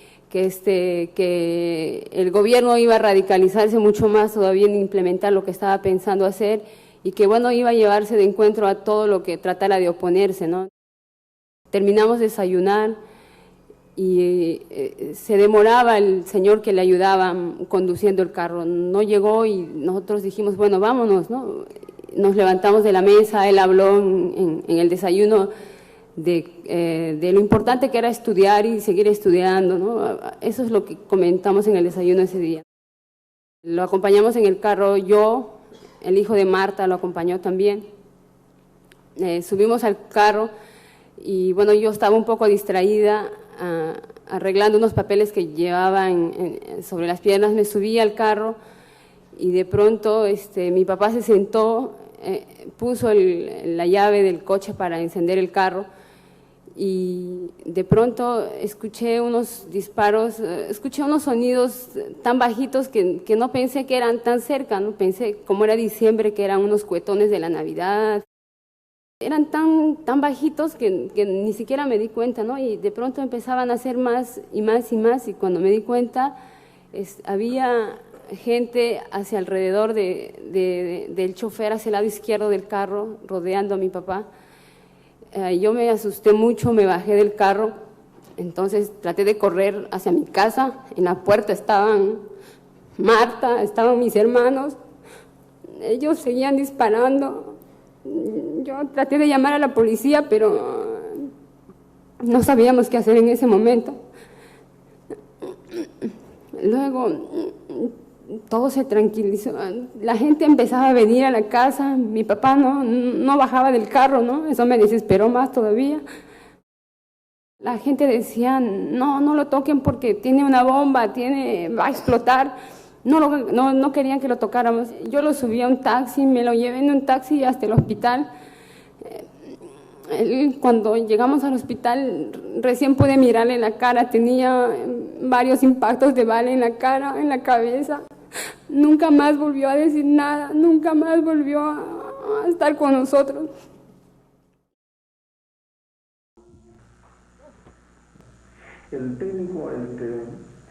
el gobierno iba a radicalizarse mucho más todavía en implementar lo que estaba pensando hacer y que bueno, iba a llevarse de encuentro a todo lo que tratara de oponerse, ¿no? Terminamos de desayunar y se demoraba el señor que le ayudaba conduciendo el carro, no llegó y nosotros dijimos, bueno, vámonos, ¿no? Nos levantamos de la mesa, él habló en el desayuno de lo importante que era estudiar y seguir estudiando, ¿no? Eso es lo que comentamos en el desayuno ese día. Lo acompañamos en el carro, yo, el hijo de Marta lo acompañó también. Subimos al carro y bueno, yo estaba un poco distraída arreglando unos papeles que llevaba sobre las piernas. Me subí al carro y de pronto mi papá se sentó, puso la llave del coche para encender el carro y de pronto escuché unos disparos, escuché unos sonidos tan bajitos que no pensé que eran tan cerca, no pensé, como era diciembre, que eran unos cuetones de la Navidad. Eran tan bajitos que ni siquiera me di cuenta, ¿no? Y de pronto empezaban a hacer más y más y más, y cuando me di cuenta había gente hacia alrededor del chofer, hacia el lado izquierdo del carro, rodeando a mi papá. Yo me asusté mucho, me bajé del carro, entonces traté de correr hacia mi casa. En la puerta estaban Marta, estaban mis hermanos, ellos seguían disparando. Yo traté de llamar a la policía, pero no sabíamos qué hacer en ese momento. Luego todo se tranquilizó, la gente empezaba a venir a la casa, mi papá no bajaba del carro, ¿no? Eso me desesperó más todavía. La gente decía, no lo toquen porque tiene una bomba, va a explotar. No querían que lo tocáramos. Yo lo subí a un taxi, me lo llevé en un taxi hasta el hospital. Cuando llegamos al hospital recién pude mirarle la cara, tenía varios impactos de bala en la cara, en la cabeza. Nunca más volvió a decir nada, nunca más volvió a estar con nosotros. El técnico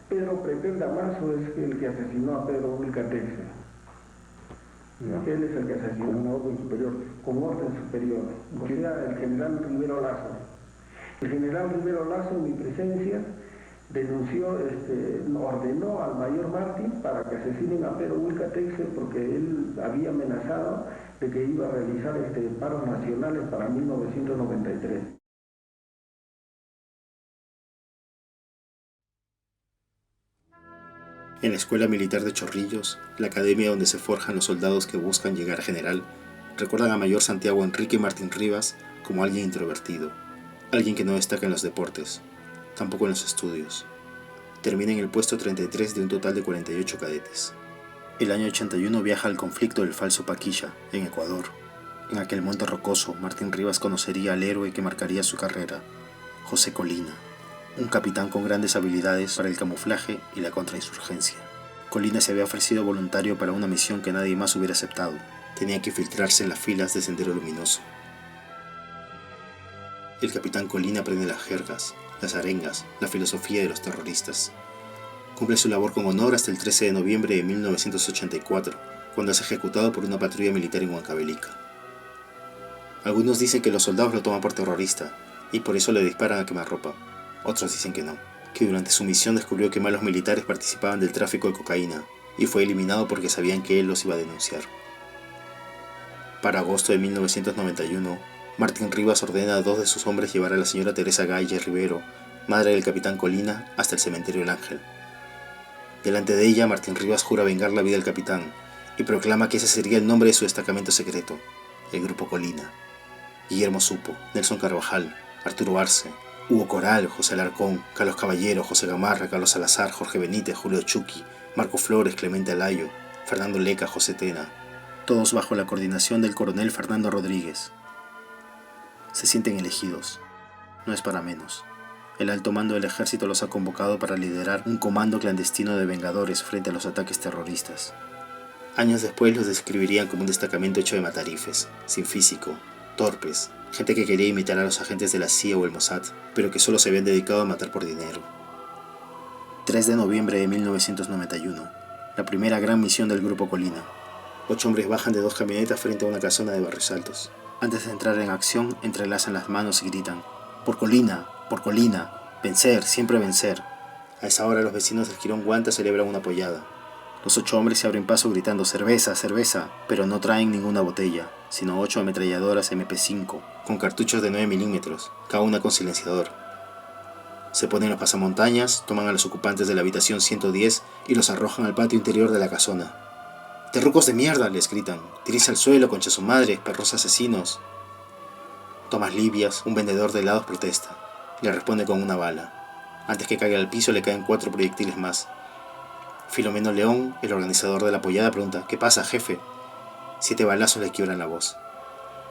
Pedro Pretenda Marzo es el que asesinó a Pedro Wilca Texe. Él es el que asesinó una orden superior, con orden superior. O sea, el general Rivero Lazo. El general Rivero Lazo, en mi presencia, denunció, ordenó al mayor Martín para que asesinen a Pedro Wilca Texe porque él había amenazado de que iba a realizar paros nacionales para 1993. En la Escuela Militar de Chorrillos, la academia donde se forjan los soldados que buscan llegar a general, recuerdan a Mayor Santiago Enrique Martín Rivas como alguien introvertido, alguien que no destaca en los deportes, tampoco en los estudios. Termina en el puesto 33 de un total de 48 cadetes. El año 81 viaja al conflicto del Falso Paquilla, en Ecuador. En aquel monte rocoso, Martín Rivas conocería al héroe que marcaría su carrera, José Colina, un capitán con grandes habilidades para el camuflaje y la contrainsurgencia. Colina se había ofrecido voluntario para una misión que nadie más hubiera aceptado. Tenía que infiltrarse en las filas de Sendero Luminoso. El capitán Colina aprende las jergas, las arengas, la filosofía de los terroristas. Cumple su labor con honor hasta el 13 de noviembre de 1984, cuando es ejecutado por una patrulla militar en Huancavelica. Algunos dicen que los soldados lo toman por terrorista y por eso le disparan a quemarropa. Otros dicen que no, que durante su misión descubrió que malos militares participaban del tráfico de cocaína y fue eliminado porque sabían que él los iba a denunciar. Para agosto de 1991, Martín Rivas ordena a 2 de sus hombres llevar a la señora Teresa Galle Rivero, madre del capitán Colina, hasta el cementerio El Ángel. Delante de ella, Martín Rivas jura vengar la vida del capitán y proclama que ese sería el nombre de su destacamento secreto, el Grupo Colina. Guillermo Supo, Nelson Carvajal, Arturo Arce, Hugo Coral, José Alarcón, Carlos Caballero, José Gamarra, Carlos Salazar, Jorge Benítez, Julio Chuqui, Marco Flores, Clemente Alayo, Fernando Leca, José Tena, todos bajo la coordinación del coronel Fernando Rodríguez. Se sienten elegidos. No es para menos. El alto mando del ejército los ha convocado para liderar un comando clandestino de vengadores frente a los ataques terroristas. Años después los describirían como un destacamento hecho de matarifes, sin físico, torpes, gente que quería imitar a los agentes de la CIA o el Mossad, pero que solo se habían dedicado a matar por dinero. 3 de noviembre de 1991, la primera gran misión del Grupo Colina. 8 hombres bajan de 2 camionetas frente a una casona de Barrios Altos. Antes de entrar en acción, entrelazan las manos y gritan: ¡Por Colina! ¡Por Colina! ¡Vencer! ¡Siempre vencer! A esa hora los vecinos del Jirón Guanta celebran una pollada. Los 8 hombres se abren paso gritando ¡cerveza, cerveza!, pero no traen ninguna botella, sino 8 ametralladoras MP5, con cartuchos de 9 milímetros, cada una con silenciador. Se ponen los pasamontañas, toman a los ocupantes de la habitación 110 y los arrojan al patio interior de la casona. ¡Terrucos de mierda!, les gritan. ¡Tírense al suelo, concha su madre, perros asesinos! Tomás Libias, un vendedor de helados, protesta. Le responde con una bala. Antes que caiga al piso le caen 4 proyectiles más. Filomeno León, el organizador de la pollada, pregunta: ¿qué pasa, jefe? 7 balazos le quiebran la voz.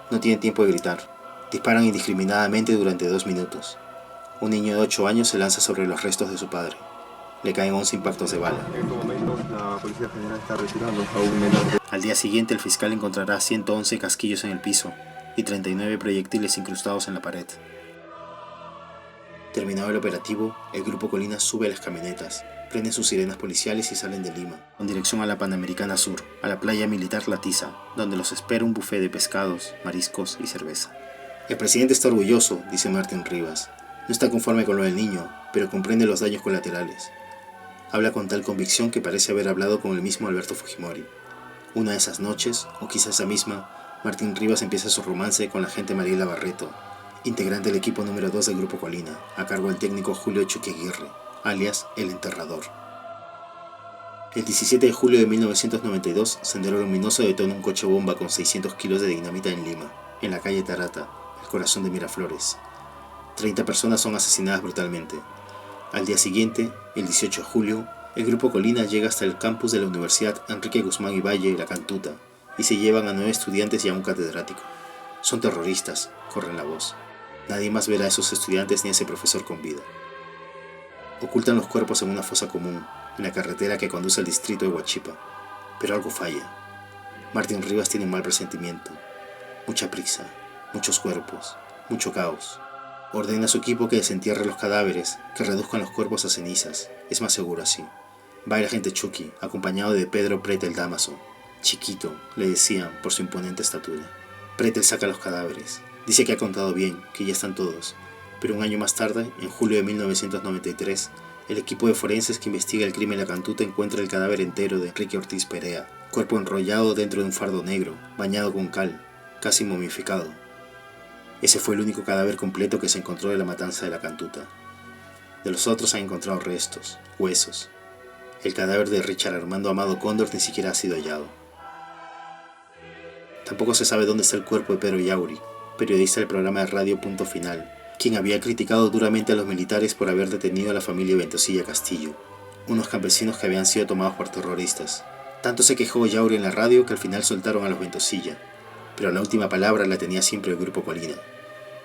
No tienen tiempo de gritar. Disparan indiscriminadamente durante 2 minutos. Un niño de 8 años se lanza sobre los restos de su padre. Le caen 11 impactos de bala. En estos momentos la Policía General está retirando a un menor. Al día siguiente el fiscal encontrará 111 casquillos en el piso y 39 proyectiles incrustados en la pared. Terminado el operativo, el Grupo Colina sube a las camionetas, prenden sus sirenas policiales y salen de Lima, con dirección a la Panamericana Sur, a la playa militar La Tiza, donde los espera un buffet de pescados, mariscos y cerveza. El presidente está orgulloso, dice Martín Rivas. No está conforme con lo del niño, pero comprende los daños colaterales. Habla con tal convicción que parece haber hablado con el mismo Alberto Fujimori. Una de esas noches, o quizás esa misma, Martín Rivas empieza su romance con la agente Mariela Barreto, integrante del equipo número 2 del Grupo Colina, a cargo del técnico Julio Chucky Aguirre, alias El Enterrador. El 17 de julio de 1992, Sendero Luminoso detona un coche bomba con 600 kilos de dinamita en Lima, en la calle Tarata, el corazón de Miraflores. 30 personas son asesinadas brutalmente. Al día siguiente, el 18 de julio, el Grupo Colina llega hasta el campus de la Universidad Enrique Guzmán y Valle, La Cantuta, y se llevan a 9 estudiantes y a un catedrático. Son terroristas, corren la voz. Nadie más verá a esos estudiantes ni a ese profesor con vida. Ocultan los cuerpos en una fosa común, en la carretera que conduce al distrito de Huachipa. Pero algo falla. Martín Rivas tiene un mal presentimiento. Mucha prisa, muchos cuerpos, mucho caos. Ordena a su equipo que desentierre los cadáveres, que reduzcan los cuerpos a cenizas. Es más seguro así. Va el agente Chucky, acompañado de Pedro Pretel Damaso. Chiquito, le decían por su imponente estatura. Pretel saca los cadáveres. Dice que ha contado bien, que ya están todos. Pero un año más tarde, en julio de 1993, el equipo de forenses que investiga el crimen en La Cantuta encuentra el cadáver entero de Enrique Ortiz Perea, cuerpo enrollado dentro de un fardo negro, bañado con cal, casi momificado. Ese fue el único cadáver completo que se encontró de la matanza de La Cantuta. De los otros han encontrado restos, huesos. El cadáver de Richard Armando Amado Cóndor ni siquiera ha sido hallado. Tampoco se sabe dónde está el cuerpo de Pedro Yauri, periodista del programa de radio Punto Final, quien había criticado duramente a los militares por haber detenido a la familia Ventosilla Castillo, unos campesinos que habían sido tomados por terroristas. Tanto se quejó Yauri en la radio que al final soltaron a los Ventosilla, pero la última palabra la tenía siempre el Grupo Colina.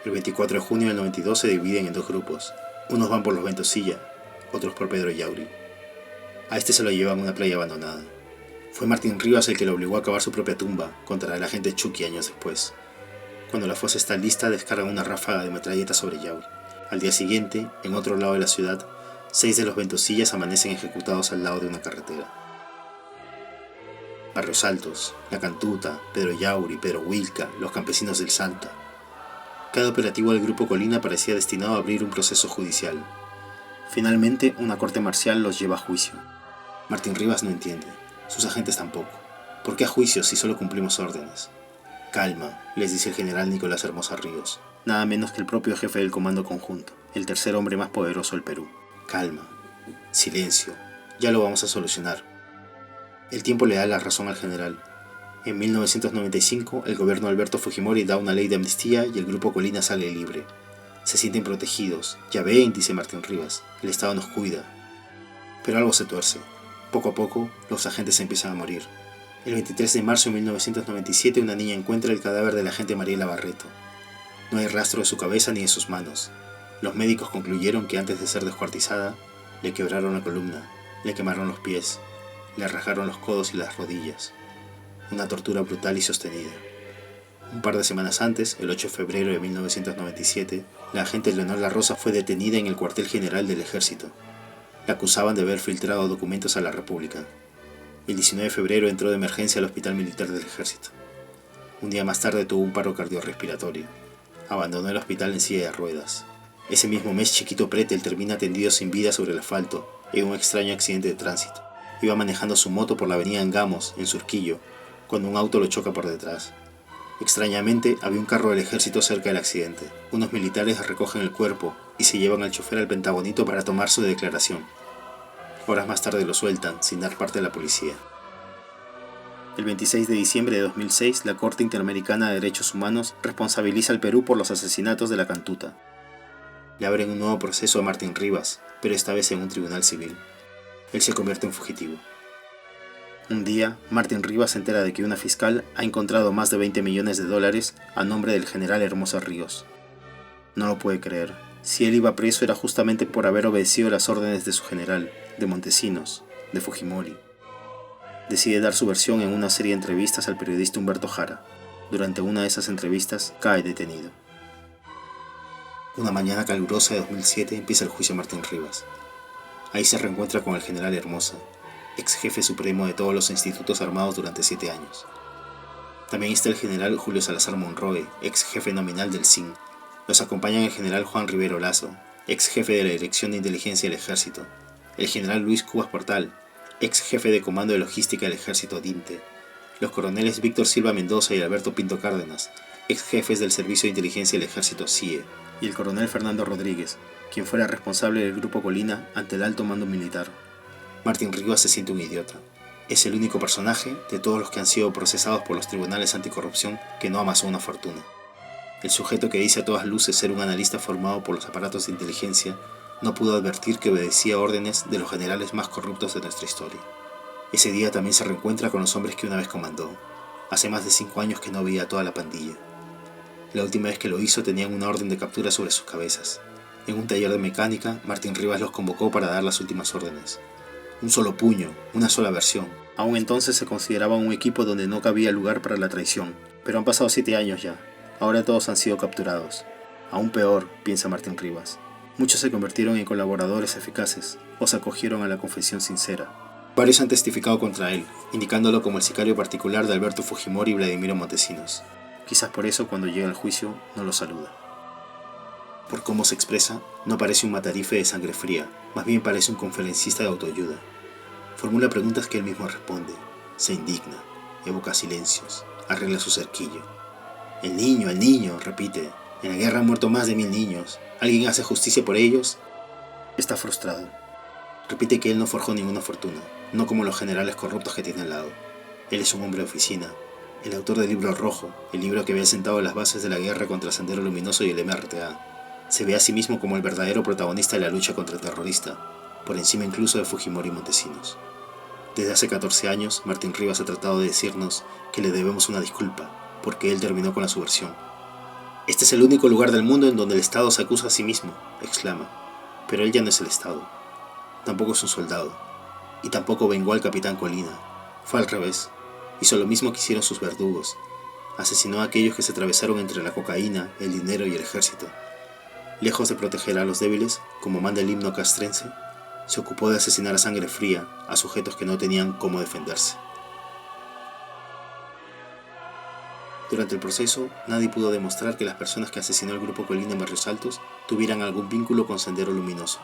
El 24 de junio del 92 se dividen en 2 grupos. Unos van por los Ventosilla, otros por Pedro Yauri. A este se lo llevan a una playa abandonada. Fue Martín Rivas el que lo obligó a cavar su propia tumba contra el agente Chucky años después. Cuando la fosa está lista, descargan una ráfaga de metralletas sobre Yauri. Al día siguiente, en otro lado de la ciudad, 6 de los Ventosillas amanecen ejecutados al lado de una carretera. Barrios Altos, La Cantuta, Pedro Yauri, Pedro Wilca, los campesinos del Salta. Cada operativo del Grupo Colina parecía destinado a abrir un proceso judicial. Finalmente, una corte marcial los lleva a juicio. Martín Rivas no entiende, sus agentes tampoco. ¿Por qué a juicio si solo cumplimos órdenes? Calma, les dice el general Nicolás Hermosa Ríos, nada menos que el propio jefe del Comando Conjunto, el tercer hombre más poderoso del Perú. Calma, silencio, ya lo vamos a solucionar. El tiempo le da la razón al general. En 1995, el gobierno de Alberto Fujimori da una ley de amnistía y el Grupo Colina sale libre. Se sienten protegidos. Ya ven, dice Martín Rivas, el Estado nos cuida. Pero algo se tuerce. Poco a poco, los agentes empiezan a morir. El 23 de marzo de 1997, una niña encuentra el cadáver de la agente Mariela Barreto. No hay rastro de su cabeza ni de sus manos. Los médicos concluyeron que antes de ser descuartizada, le quebraron la columna, le quemaron los pies, le rajaron los codos y las rodillas. Una tortura brutal y sostenida. Un par de semanas antes, el 8 de febrero de 1997, la agente Leonor La Rosa fue detenida en el cuartel general del ejército. La acusaban de haber filtrado documentos a la República. El 19 de febrero entró de emergencia al Hospital Militar del Ejército. Un día más tarde tuvo un paro cardiorrespiratorio. Abandonó el hospital en silla de ruedas. Ese mismo mes, Chiquito Pretel termina tendido sin vida sobre el asfalto en un extraño accidente de tránsito. Iba manejando su moto por la avenida Angamos, en Surquillo, cuando un auto lo choca por detrás. Extrañamente, había un carro del ejército cerca del accidente. Unos militares recogen el cuerpo y se llevan al chofer al Pentagonito para tomar su declaración. Horas más tarde lo sueltan, sin dar parte a la policía. El 26 de diciembre de 2006, la Corte Interamericana de Derechos Humanos responsabiliza al Perú por los asesinatos de la Cantuta. Le abren un nuevo proceso a Martín Rivas, pero esta vez en un tribunal civil. Él se convierte en fugitivo. Un día, Martín Rivas se entera de que una fiscal ha encontrado más de $20 millones a nombre del general Hermosa Ríos. No lo puede creer. Si él iba preso era justamente por haber obedecido las órdenes de su general, de Montesinos, de Fujimori. Decide dar su versión en una serie de entrevistas al periodista Humberto Jara. Durante una de esas entrevistas cae detenido. Una mañana calurosa de 2007 empieza el juicio a Martín Rivas. Ahí se reencuentra con el general Hermosa, ex jefe supremo de todos los institutos armados durante 7 años. También está el general Julio Salazar Monroe, ex jefe nominal del CIN. Los acompañan el general Juan Rivero Lazo, ex jefe de la Dirección de Inteligencia del Ejército, el general Luis Cubas Portal, ex jefe de Comando de Logística del Ejército DINTE, los coroneles Víctor Silva Mendoza y Alberto Pinto Cárdenas, ex jefes del Servicio de Inteligencia del Ejército CIE, y el coronel Fernando Rodríguez, quien fuera responsable del Grupo Colina ante el alto mando militar. Martín Rivas se siente un idiota. Es el único personaje de todos los que han sido procesados por los tribunales anticorrupción que no amasó una fortuna. El sujeto que dice a todas luces ser un analista formado por los aparatos de inteligencia no pudo advertir que obedecía órdenes de los generales más corruptos de nuestra historia. Ese día también se reencuentra con los hombres que una vez comandó. Hace más de 5 años que no veía a toda la pandilla. La última vez que lo hizo tenían una orden de captura sobre sus cabezas. En un taller de mecánica, Martín Rivas los convocó para dar las últimas órdenes. Un solo puño, una sola versión. Aún entonces se consideraba un equipo donde no cabía lugar para la traición. Pero han pasado 7 años ya. Ahora todos han sido capturados. Aún peor, piensa Martín Rivas. Muchos se convirtieron en colaboradores eficaces o se acogieron a la confesión sincera. Varios han testificado contra él, indicándolo como el sicario particular de Alberto Fujimori y Vladimiro Montesinos. Quizás por eso cuando llega al juicio no lo saluda. Por cómo se expresa, no parece un matarife de sangre fría, más bien parece un conferencista de autoayuda. Formula preguntas que él mismo responde, se indigna, evoca silencios, arregla su cerquillo. El niño, repite. En la guerra han muerto más de 1000 niños. ¿Alguien hace justicia por ellos? Está frustrado. Repite que él no forjó ninguna fortuna, no como los generales corruptos que tiene al lado. Él es un hombre de oficina, el autor del Libro Rojo, el libro que había sentado las bases de la guerra contra el Sendero Luminoso y el MRTA. Se ve a sí mismo como el verdadero protagonista de la lucha contra el terrorista, por encima incluso de Fujimori y Montesinos. Desde hace 14 años, Martín Rivas ha tratado de decirnos que le debemos una disculpa, porque él terminó con la subversión. Este es el único lugar del mundo en donde el Estado se acusa a sí mismo, exclama. Pero él ya no es el Estado. Tampoco es un soldado. Y tampoco vengó al capitán Colina. Fue al revés. Hizo lo mismo que hicieron sus verdugos. Asesinó a aquellos que se atravesaron entre la cocaína, el dinero y el ejército. Lejos de proteger a los débiles, como manda el himno castrense, se ocupó de asesinar a sangre fría a sujetos que no tenían cómo defenderse. Durante el proceso, nadie pudo demostrar que las personas que asesinó el Grupo Colina en Barrios Altos tuvieran algún vínculo con Sendero Luminoso.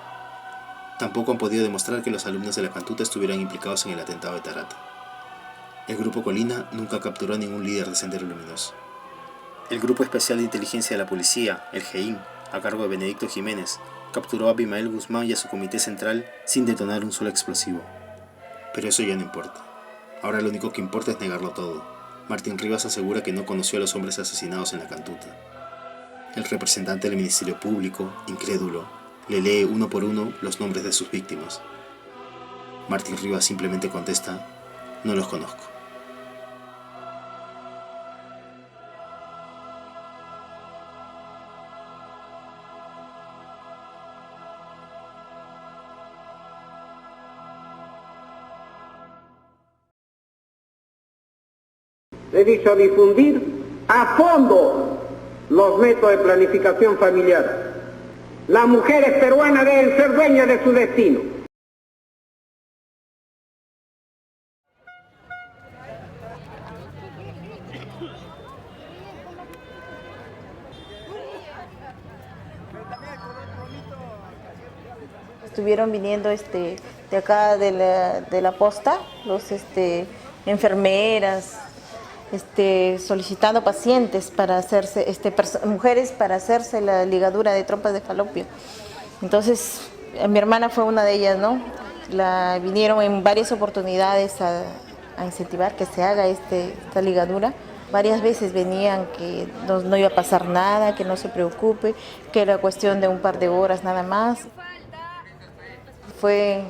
Tampoco han podido demostrar que los alumnos de la Cantuta estuvieran implicados en el atentado de Tarata. El Grupo Colina nunca capturó a ningún líder de Sendero Luminoso. El Grupo Especial de Inteligencia de la Policía, el GEIN, a cargo de Benedicto Jiménez, capturó a Abimael Guzmán y a su comité central sin detonar un solo explosivo. Pero eso ya no importa. Ahora lo único que importa es negarlo todo. Martín Rivas asegura que no conoció a los hombres asesinados en la Cantuta. El representante del Ministerio Público, incrédulo, le lee uno por uno los nombres de sus víctimas. Martín Rivas simplemente contesta, no los conozco. He dicho difundir a fondo los métodos de planificación familiar. Las mujeres peruanas deben ser dueñas de su destino. estuvieron viniendo de acá de la posta, los enfermeras, solicitando pacientes para hacerse, mujeres para hacerse la ligadura de trompas de falopio. Entonces, mi hermana fue una de ellas, ¿no? Vinieron en varias oportunidades a incentivar que se haga esta ligadura. Varias veces venían que no iba a pasar nada, que no se preocupe, que era cuestión de un par de horas nada más. Fue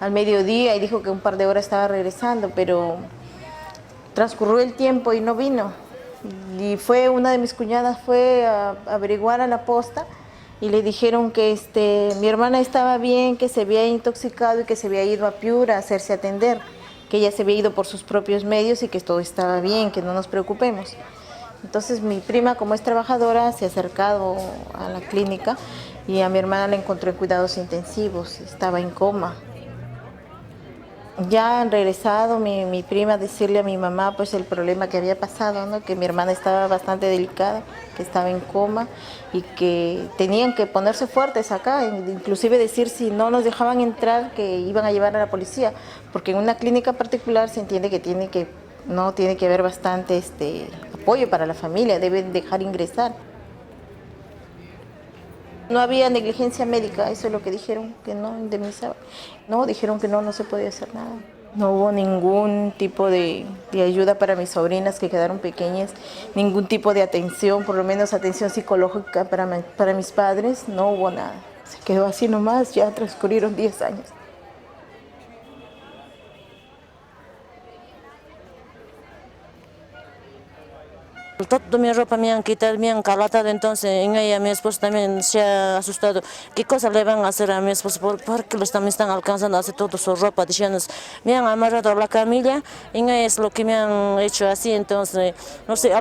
al mediodía y dijo que un par de horas estaba regresando, pero transcurrió el tiempo y no vino. Y una de mis cuñadas fue a averiguar a la posta y le dijeron que mi hermana estaba bien, que se había intoxicado y que se había ido a Piura a hacerse atender, que ella se había ido por sus propios medios y que todo estaba bien, que no nos preocupemos. Entonces mi prima, como es trabajadora, se ha acercado a la clínica y a mi hermana la encontró en cuidados intensivos, estaba en coma. Ya han regresado mi prima a decirle a mi mamá pues el problema que había pasado, ¿no? Que mi hermana estaba bastante delicada, que estaba en coma y que tenían que ponerse fuertes acá, inclusive decir si no nos dejaban entrar que iban a llevar a la policía, porque en una clínica particular se entiende que tiene que haber bastante apoyo para la familia, deben dejar ingresar. No había negligencia médica, eso es lo que dijeron, que no indemnizaban. No, dijeron que no se podía hacer nada. No hubo ningún tipo de ayuda para mis sobrinas que quedaron pequeñas, ningún tipo de atención, por lo menos atención psicológica para mis padres, no hubo nada. Se quedó así nomás, ya transcurrieron 10 años. Toda mi ropa me han quitado, me han calatado, entonces en ella mi esposo también se ha asustado. ¿Qué cosa le van a hacer a mi esposo? ¿Por qué me están alcanzando a hacer toda su ropa? Diciendo, me han amarrado a la camilla, en ella es lo que me han hecho así, entonces, no sé,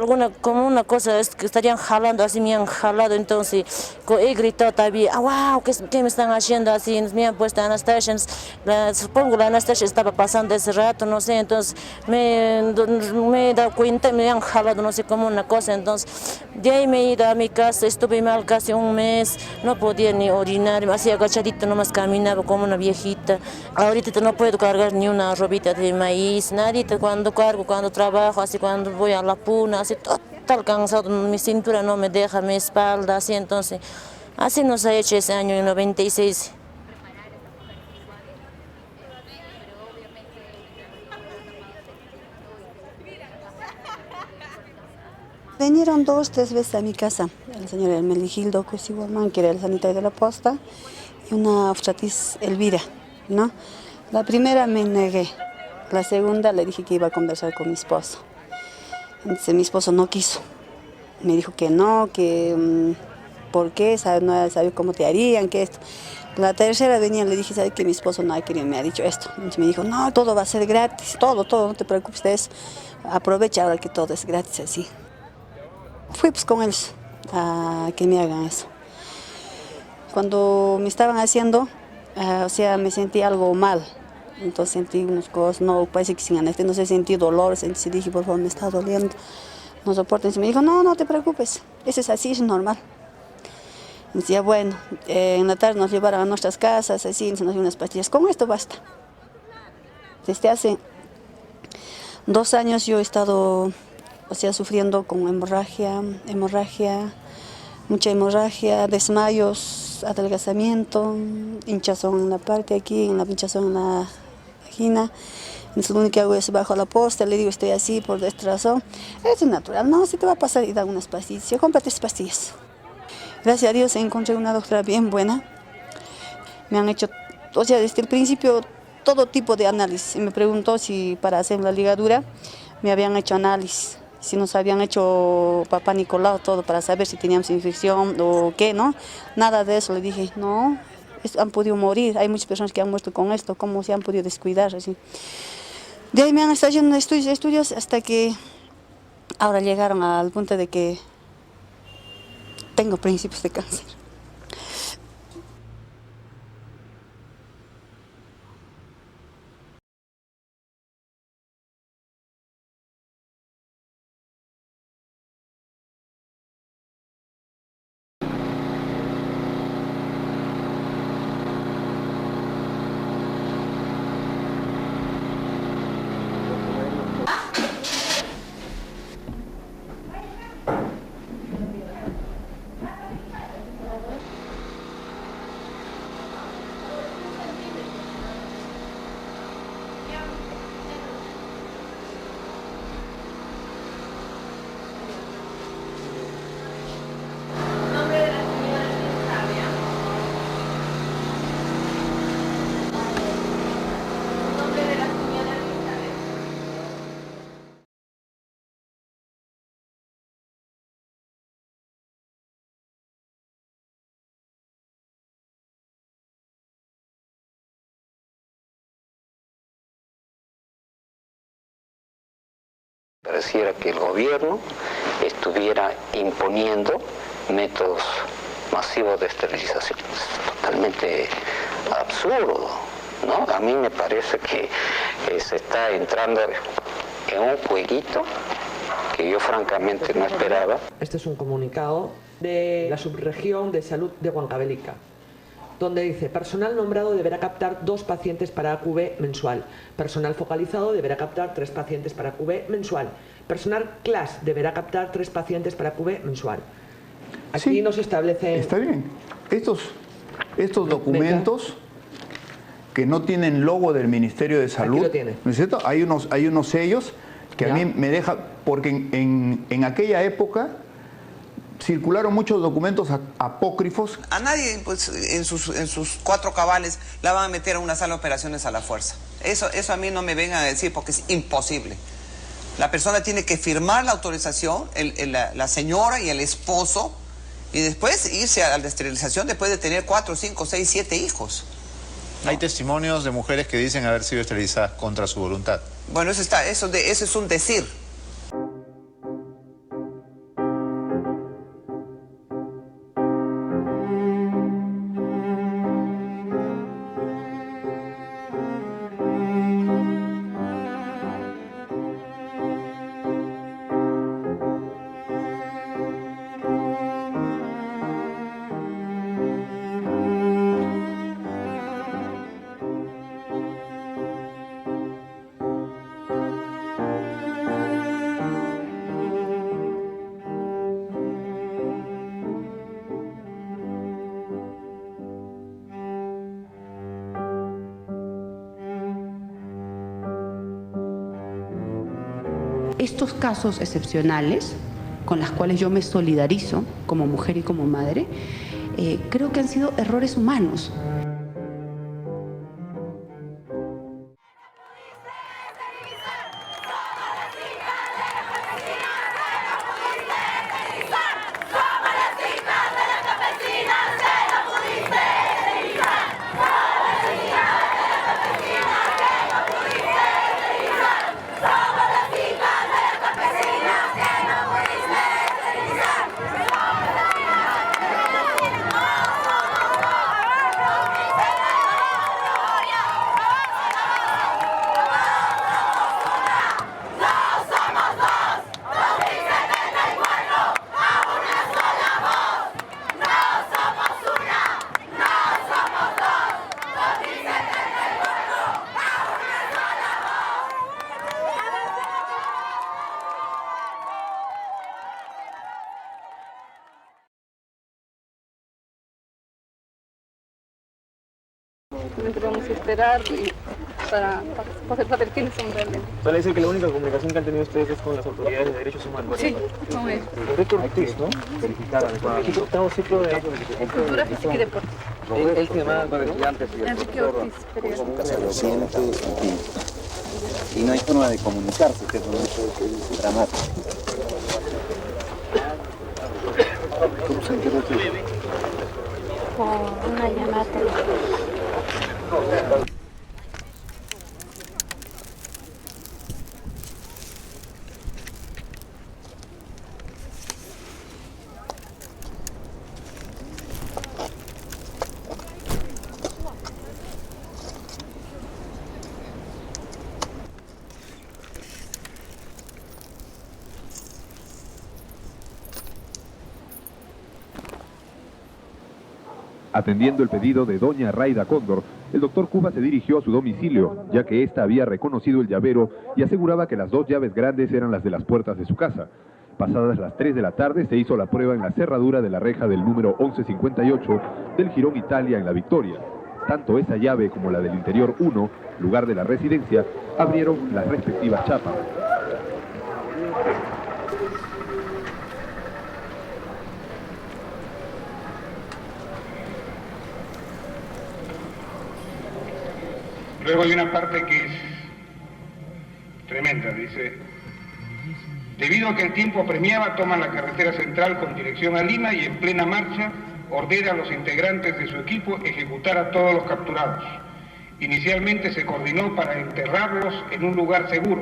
como una cosa es que estarían jalando, así me han jalado, entonces he gritado todavía, wow, ¿qué me están haciendo así? Me han puesto Anastasia, supongo que la Anastasia estaba pasando ese rato, no sé, entonces me he dado cuenta, me han jalado, no sé cómo una cosa, entonces de ahí me he ido a mi casa, estuve mal casi un mes, no podía ni orinar, así agachadito nomás caminaba como una viejita. Ahorita no puedo cargar ni una robita de maíz, nadita, cuando trabajo, así cuando voy a la puna, así total cansado, mi cintura no me deja, mi espalda, así, entonces así nos ha hecho ese año en 96. Vinieron 2 o 3 veces a mi casa, el señor Hermenegildo Cosiguamán, que era el sanitario de la posta, y una obstetriz Elvira, ¿no? La primera me negué, la segunda le dije que iba a conversar con mi esposo. Entonces mi esposo no quiso, me dijo que no, que ¿por qué? No sabía cómo te harían, que esto. La tercera venía, le dije, ¿sabes que mi esposo no ha querido, me ha dicho esto? Entonces me dijo, no, todo va a ser gratis, todo, no te preocupes de eso, aprovecha ahora que todo es gratis así. Fui pues con ellos a que me hagan eso. Cuando me estaban haciendo, me sentí algo mal. Entonces sentí unas cosas, no, parece que sin anestesia, no sé, sentí dolor, entonces dije, por favor, me está doliendo, no soporto. Entonces me dijo, no te preocupes, eso es así, es normal. Entonces ya bueno, en la tarde nos llevaron a nuestras casas, así, nos dieron unas pastillas, con esto basta. Desde hace 2 años yo he estado sufriendo con hemorragia, mucha hemorragia, desmayos, adelgazamiento, hinchazón en la parte aquí, hinchazón en la vagina. Entonces lo único que hago es bajo la posta, le digo estoy así por esta razón. Es natural, no, si te va a pasar y da unas pastillas, yo compré 3 pastillas. Gracias a Dios encontré una doctora bien buena. Me han hecho, desde el principio, todo tipo de análisis. Me preguntó si para hacer la ligadura me habían hecho análisis. Si nos habían hecho papá Nicolau, todo para saber si teníamos infección o qué, ¿no? Nada de eso, le dije, no, han podido morir, hay muchas personas que han muerto con esto, ¿cómo se han podido descuidar? Así. De ahí me han estado haciendo estudios hasta que ahora llegaron al punto de que tengo principios de cáncer. Pareciera que el gobierno estuviera imponiendo métodos masivos de esterilización. Es totalmente absurdo, ¿no? A mí me parece que se está entrando en un jueguito que yo francamente no esperaba. Este es un comunicado de la subregión de salud de Huancavelica, donde dice: personal nombrado deberá captar 2 pacientes para AQV mensual, personal focalizado deberá captar 3 pacientes para AQV mensual, personal CLAS deberá captar 3 pacientes para AQV mensual. Aquí sí, nos establece... Está bien. Estos documentos que no tienen logo del Ministerio de Salud, lo tiene. ¿no es cierto? Hay unos sellos que a mí me deja, porque en aquella época circularon muchos documentos apócrifos. A nadie, pues, en sus 4 cabales la van a meter a una sala de operaciones a la fuerza. Eso a mí no me vengan a decir, porque es imposible. La persona tiene que firmar la autorización, la señora y el esposo, y después irse a la esterilización después de tener 4, 5, 6, 7 hijos. ¿No? Hay testimonios de mujeres que dicen haber sido esterilizadas contra su voluntad. Bueno, eso es un decir. Estos casos excepcionales, con los cuales yo me solidarizo como mujer y como madre, creo que han sido errores humanos. Vamos a esperar para poder saber quiénes son realmente. Vale decir que la única comunicación que han tenido ustedes es con las autoridades de derechos humanos. Sí, con él. Correcto, Ortiz, ¿no? Estamos ciclo de cultura física y deporte. Él se llama Enrique Ortiz Pereira. Y no hay forma de comunicarse, que es un hecho dramático. ¿Cómo se enteró tú? Por una llamada telefónica. Atendiendo el pedido de doña Raida Cóndor, el doctor Cuba se dirigió a su domicilio, ya que ésta había reconocido el llavero y aseguraba que las 2 llaves grandes eran las de las puertas de su casa. Pasadas las 3 de la tarde se hizo la prueba en la cerradura de la reja del número 1158 del Jirón Italia en La Victoria. Tanto esa llave como la del interior 1, lugar de la residencia, abrieron las respectivas chapas. Luego hay una parte que es tremenda, dice: debido a que el tiempo apremiaba, toman la carretera central con dirección a Lima y en plena marcha ordena a los integrantes de su equipo ejecutar a todos los capturados. Inicialmente se coordinó para enterrarlos en un lugar seguro,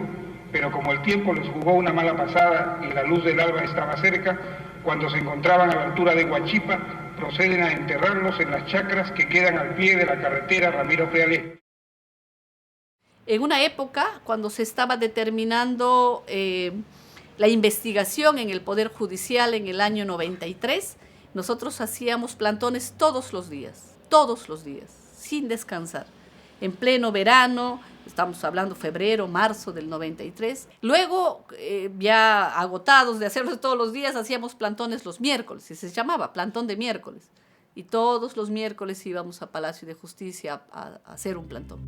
pero como el tiempo les jugó una mala pasada y la luz del alba estaba cerca, cuando se encontraban a la altura de Huachipa, proceden a enterrarlos en las chacras que quedan al pie de la carretera Ramiro Frealé. En una época, cuando se estaba determinando la investigación en el Poder Judicial en el año 93, nosotros hacíamos plantones todos los días, sin descansar. En pleno verano, estamos hablando febrero, marzo del 93. Luego, ya agotados de hacerlo todos los días, hacíamos plantones los miércoles, y se llamaba plantón de miércoles. Y todos los miércoles íbamos a Palacio de Justicia a hacer un plantón.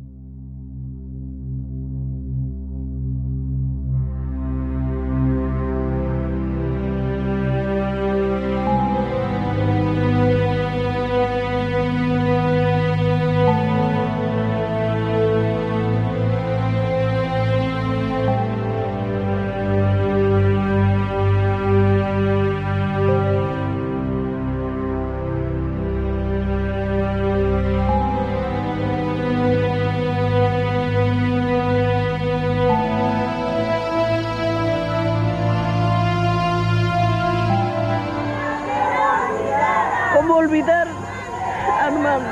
¿Cómo olvidar, Armando?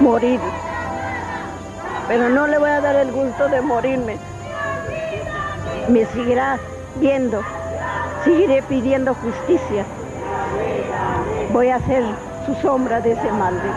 Morir. Pero no le voy a dar el gusto de morirme. Me seguirá viendo, seguiré pidiendo justicia. Voy a ser su sombra de ese maldito.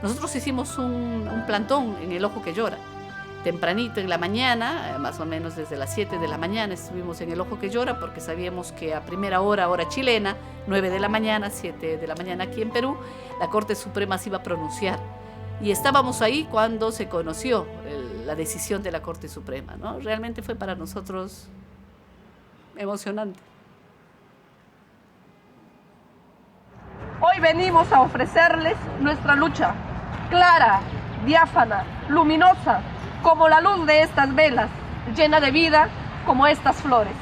Nosotros hicimos un plantón en El Ojo que Llora, tempranito en la mañana, más o menos desde las 7 de la mañana estuvimos en El Ojo que Llora porque sabíamos que a primera hora, hora chilena, 9 de la mañana, 7 de la mañana aquí en Perú, la Corte Suprema se iba a pronunciar. Y estábamos ahí cuando se conoció la decisión de la Corte Suprema, ¿no? Realmente fue para nosotros emocionante. Hoy venimos a ofrecerles nuestra lucha, clara, diáfana, luminosa, como la luz de estas velas, llena de vida como estas flores.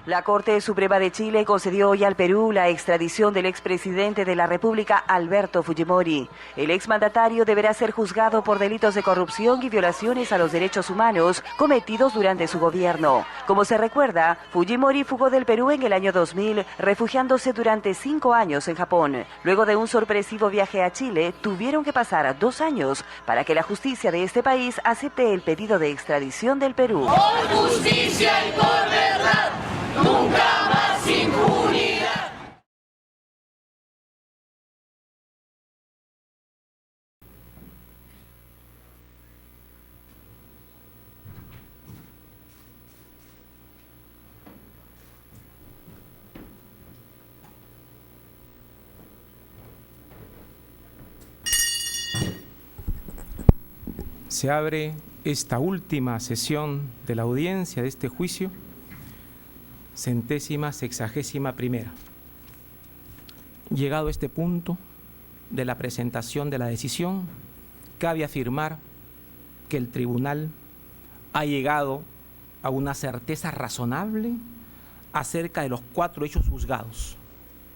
La Corte Suprema de Chile concedió hoy al Perú la extradición del expresidente de la República, Alberto Fujimori. El exmandatario deberá ser juzgado por delitos de corrupción y violaciones a los derechos humanos cometidos durante su gobierno. Como se recuerda, Fujimori fugó del Perú en el año 2000, refugiándose durante 5 años en Japón. Luego de un sorpresivo viaje a Chile, tuvieron que pasar 2 años para que la justicia de este país acepte el pedido de extradición del Perú. Por justicia y por verdad. Nunca más impunidad. Se abre esta última sesión de la audiencia de este juicio, 161ª. Llegado a este punto de la presentación de la decisión, cabe afirmar que el tribunal ha llegado a una certeza razonable acerca de los 4 hechos juzgados.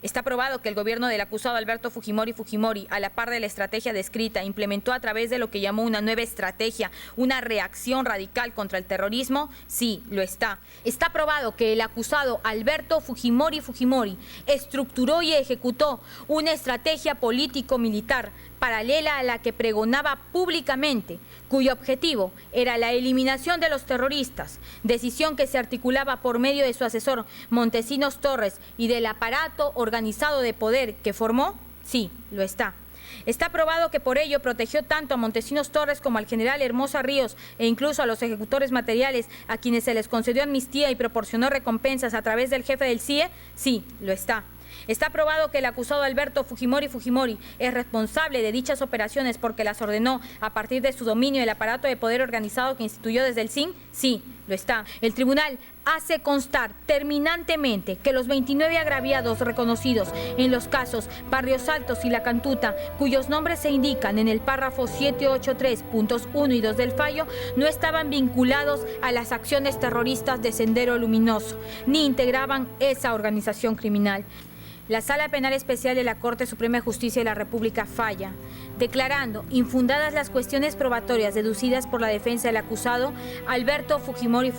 Está probado que el gobierno del acusado Alberto Fujimori, a la par de la estrategia descrita, implementó a través de lo que llamó una nueva estrategia, una reacción radical contra el terrorismo. Sí, lo está. Está probado que el acusado Alberto Fujimori estructuró y ejecutó una estrategia político-militar paralela a la que pregonaba públicamente, cuyo objetivo era la eliminación de los terroristas, decisión que se articulaba por medio de su asesor Montesinos Torres y del aparato organizado de poder que formó, sí, lo está. Está probado que por ello protegió tanto a Montesinos Torres como al general Hermosa Ríos e incluso a los ejecutores materiales a quienes se les concedió amnistía y proporcionó recompensas a través del jefe del CIE, sí, lo está. Está probado que el acusado Alberto Fujimori es responsable de dichas operaciones porque las ordenó a partir de su dominio del aparato de poder organizado que instituyó desde el SIN. Sí, lo está. El tribunal hace constar terminantemente que los 29 agraviados reconocidos en los casos Barrios Altos y La Cantuta, cuyos nombres se indican en el párrafo 783, puntos 1 y 2 del fallo, no estaban vinculados a las acciones terroristas de Sendero Luminoso, ni integraban esa organización criminal. La Sala Penal Especial de la Corte Suprema de Justicia de la República falla, declarando infundadas las cuestiones probatorias deducidas por la defensa del acusado Alberto Fujimori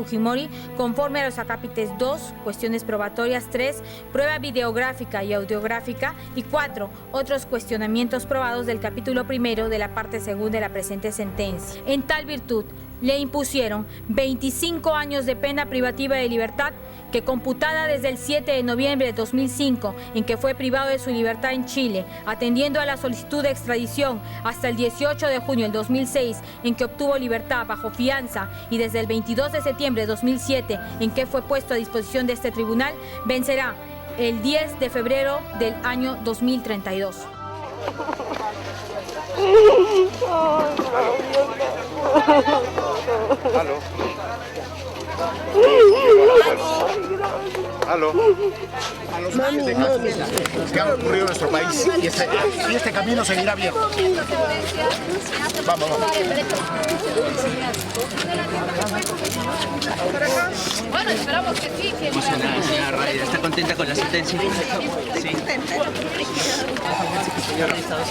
conforme a los acápites 2, cuestiones probatorias 3, prueba videográfica y audiográfica y 4, otros cuestionamientos probados del capítulo 1 de la parte segunda de la presente sentencia. En tal virtud, le impusieron 25 años de pena privativa de libertad que, computada desde el 7 de noviembre de 2005, en que fue privado de su libertad en Chile, atendiendo a la solicitud de extradición, hasta el 18 de junio del 2006, en que obtuvo libertad bajo fianza, y desde el 22 de septiembre de 2007, en que fue puesto a disposición de este tribunal, vencerá el 10 de febrero del año 2032. Aló. Aló. A los casos que han ocurrido en nuestro país y este camino seguirá abierto. Vamos. Bueno, esperamos que sí. Señora Raya, ¿está contenta con la sentencia? Sí.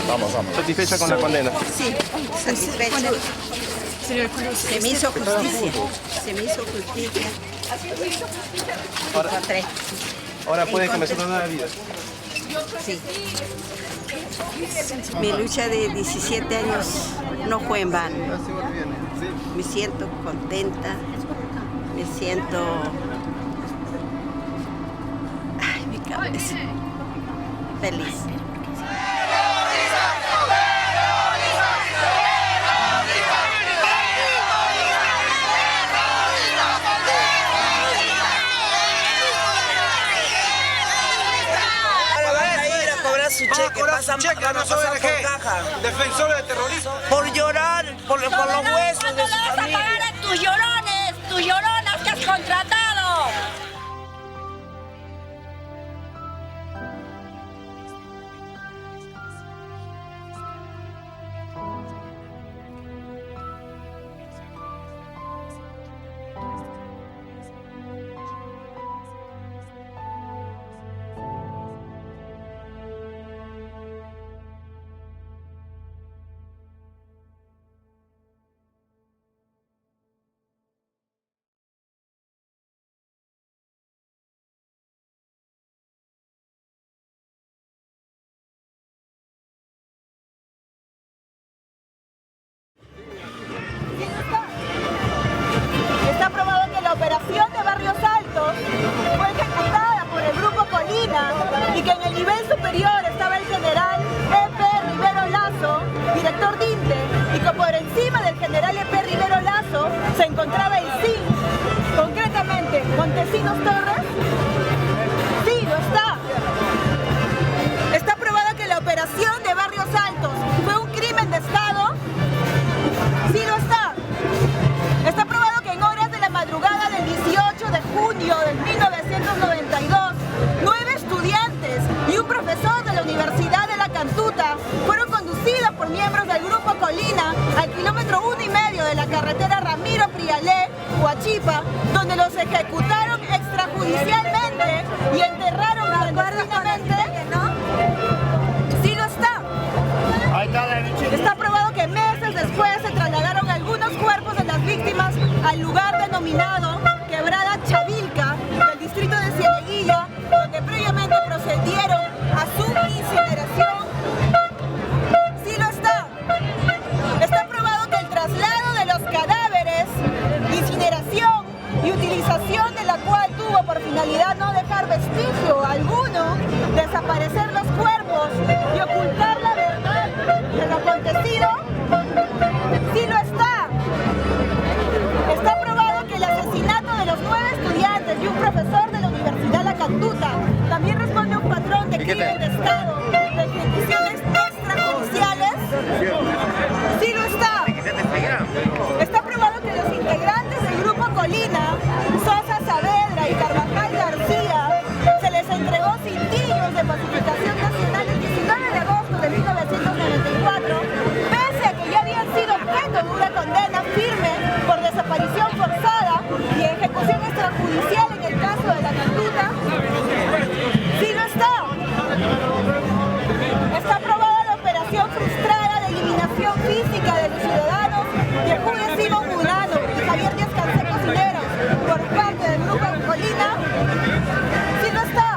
Vamos. ¿Satisfecha con la condena? Sí, satisfecha. Se me hizo justicia. Ahora puede comenzar una nueva vida. Sí. Mi lucha de 17 años no fue en vano. Me siento contenta, me siento... Ay, mi cabeza. Feliz. Su cheque, pasan por caja. Defensores de terrorismo. Por llorar, por los huesos de su familia. ¿Cómo vas a pagar a tus lloronas que has contratado? Está probado que la operación de Barrios Altos fue ejecutada por el Grupo Colina y que en el nivel superior estaba el general E.P. Rivero Lazo, director DINTE, y que por encima del general E.P. Rivero Lazo se encontraba el SIN, concretamente Montesinos Torres. Sí, lo está. Está probado que la operación de Barrios Altos fue un crimen de Estado. Sí, lo está. Está probado que en horas de la madrugada del 18 de junio de 1992, 9 estudiantes y un profesor de la Universidad de La Cantuta fueron conducidos por miembros del Grupo Colina al kilómetro 1,5 de la carretera Ramiro Prialé, Huachipa, donde los ejecutaron extrajudicialmente y enterraron clandestinamente. Sí, lo está. Está probado que meses después se trasladaron algunos cuerpos de las víctimas al lugar denominado Quebrada Chavilca del distrito de Cieneguilla, donde previamente procedieron a su incineración. Sí lo está. desaparecer los cuerpos y ocultar la verdad de lo acontecido? Sí lo está. Está probado que el asesinato de los 9 estudiantes y un profesor de la Universidad La Cantuta también responde a un patrón de crimen de Estado, de ejecuciones extrajudiciales. Sí lo está. Está probado que los integrantes del Grupo Colina, Sosa Saavedra y Carvajal García, se les entregó cintillos de pacificación nacional el 19 de agosto de 1994, pese a que ya habían sido objeto de una condena firme por desaparición forzada y ejecución extrajudicial en el caso de La Cantuta. Sí lo está. Está aprobada la operación frustrada de eliminación física de los ciudadanos de Julio Simón Murano y Javier Díaz Canseco Cineros por parte del Grupo Colina. Sí lo está.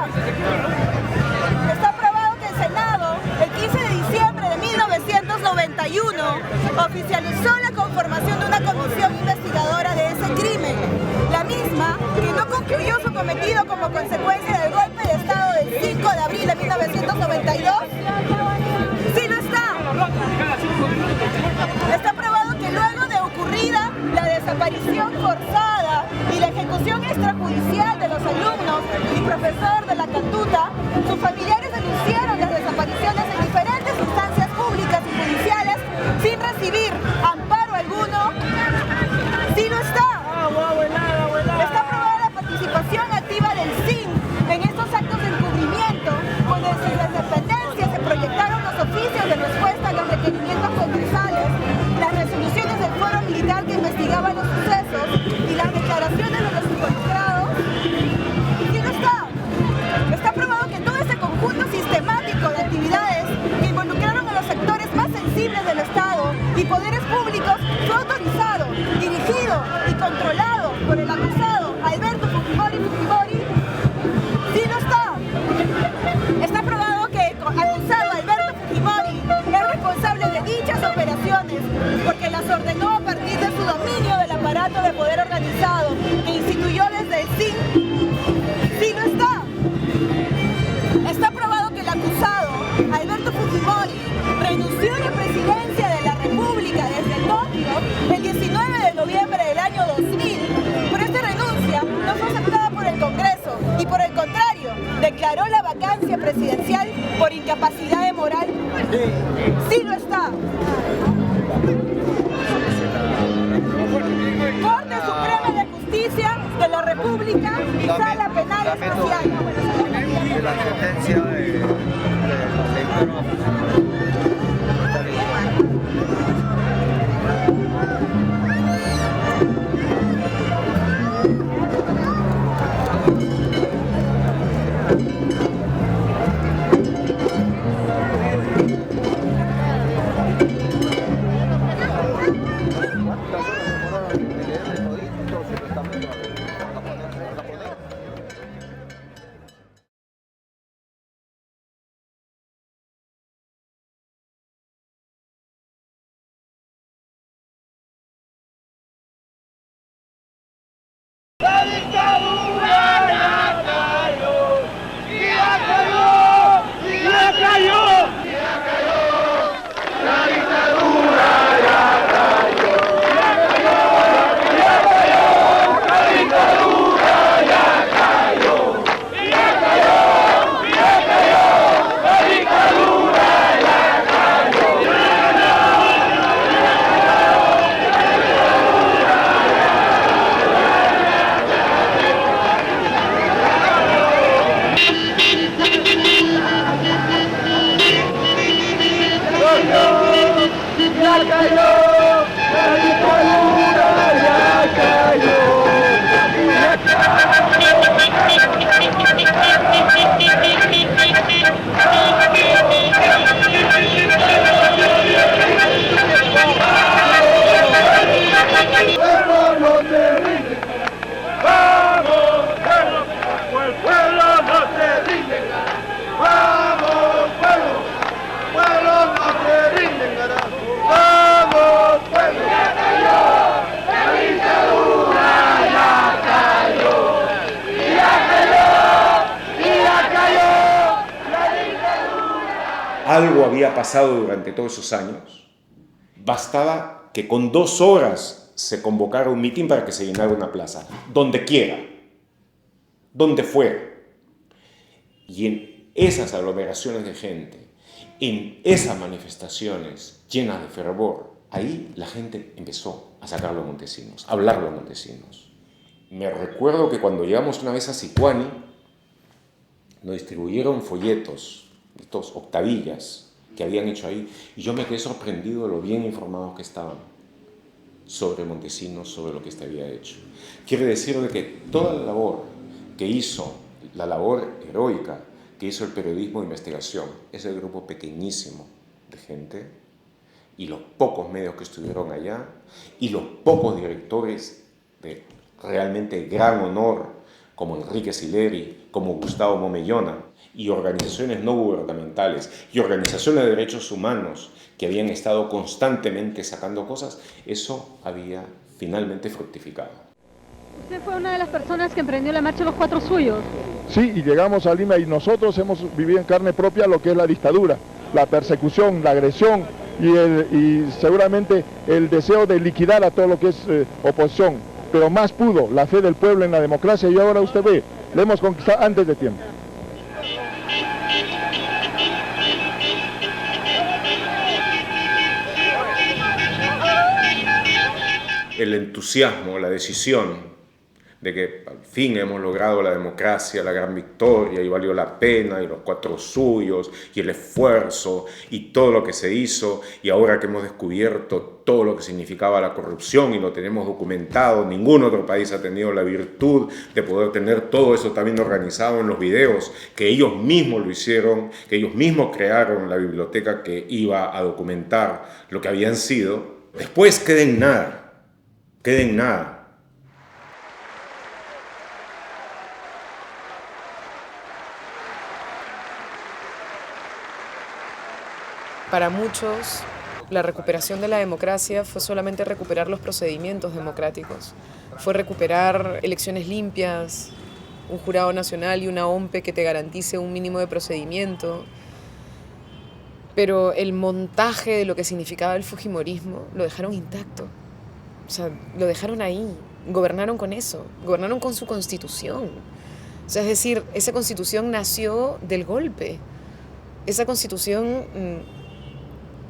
Está aprobado que el Senado, el 15 de diciembre de 1991, oficializó la conformación de una comisión investigadora de ese crimen, la misma que no concluyó su cometido como consecuencia del golpe de Estado del 5 de abril de 1992. Sí lo está. Está aprobado que luego de ocurrida la desaparición forzada y la ejecución extrajudicial de los alumnos y profesor de La Cantuta, sus familiares denunciaron las desapariciones en diferentes instancias públicas y judiciales sin recibir amparo alguno. Sí lo está. Está aprobada la participación activa del CIN en estos actos de encubrimiento, cuando desde la independencia se proyectaron los oficios de respuesta a los requerimientos concursales, las resoluciones del foro militar que investigaba los sucesos y las declaraciones de los involucrados. Sí lo está. Está aprobado que todo ese conjunto sistemático de actividades que involucraron a los sectores más sensibles del Estado y poderes públicos fue autorizado, dirigido y controlado por el acusado Alberto Fujimori. Sí lo está. Está probado que el acusado Alberto Fujimori es responsable de dichas operaciones porque las ordenó a partir de su dominio del aparato de poder organizado que instituyó desde el CIN. Sí lo está. Está probado que el acusado Alberto Fujimori renunció a la presidencia de la República desde Tokio el 19 de noviembre del año 2000, pero esta renuncia no fue aceptada por el Congreso y por el contrario, declaró la vacancia presidencial por incapacidad de moral. Sí lo está. Corte Suprema de Justicia de la República y Sala Penal Especial. La sentencia de algo había pasado durante todos esos años, bastaba que con 2 horas se convocara un mitin para que se llenara una plaza, donde quiera, donde fuera. Y en esas aglomeraciones de gente, en esas manifestaciones llenas de fervor, ahí la gente empezó a sacar los montesinos, a hablar los montesinos. Me recuerdo que cuando llegamos una vez a Sicuani, nos distribuyeron folletos, estos octavillas que habían hecho ahí, y yo me quedé sorprendido de lo bien informados que estaban sobre Montesinos, sobre lo que este había hecho. Quiere decir de que toda la labor que hizo, la labor heroica que hizo el periodismo de investigación, ese grupo pequeñísimo de gente, y los pocos medios que estuvieron allá, y los pocos directores de realmente gran honor, como Enrique Sileri, como Gustavo Momellona, y organizaciones no gubernamentales, y organizaciones de derechos humanos que habían estado constantemente sacando cosas, eso había finalmente fructificado. Usted fue una de las personas que emprendió la marcha de los 4 suyos. Sí, y llegamos a Lima y nosotros hemos vivido en carne propia lo que es la dictadura, la persecución, la agresión y seguramente el deseo de liquidar a todo lo que es oposición. Pero más pudo la fe del pueblo en la democracia y ahora usted ve, la hemos conquistado antes de tiempo. El entusiasmo, la decisión de que al fin hemos logrado la democracia, la gran victoria, y valió la pena, y los 4 suyos, y el esfuerzo, y todo lo que se hizo, y ahora que hemos descubierto todo lo que significaba la corrupción y lo tenemos documentado, ningún otro país ha tenido la virtud de poder tener todo eso también organizado en los videos, que ellos mismos lo hicieron, que ellos mismos crearon la biblioteca que iba a documentar lo que habían sido. Después queda en nada. Para muchos, la recuperación de la democracia fue solamente recuperar los procedimientos democráticos. Fue recuperar elecciones limpias, un jurado nacional y una OMPE que te garantice un mínimo de procedimiento. Pero el montaje de lo que significaba el fujimorismo lo dejaron intacto. O sea, lo dejaron ahí. Gobernaron con eso. Gobernaron con su constitución. O sea, es decir, esa constitución nació del golpe. Esa constitución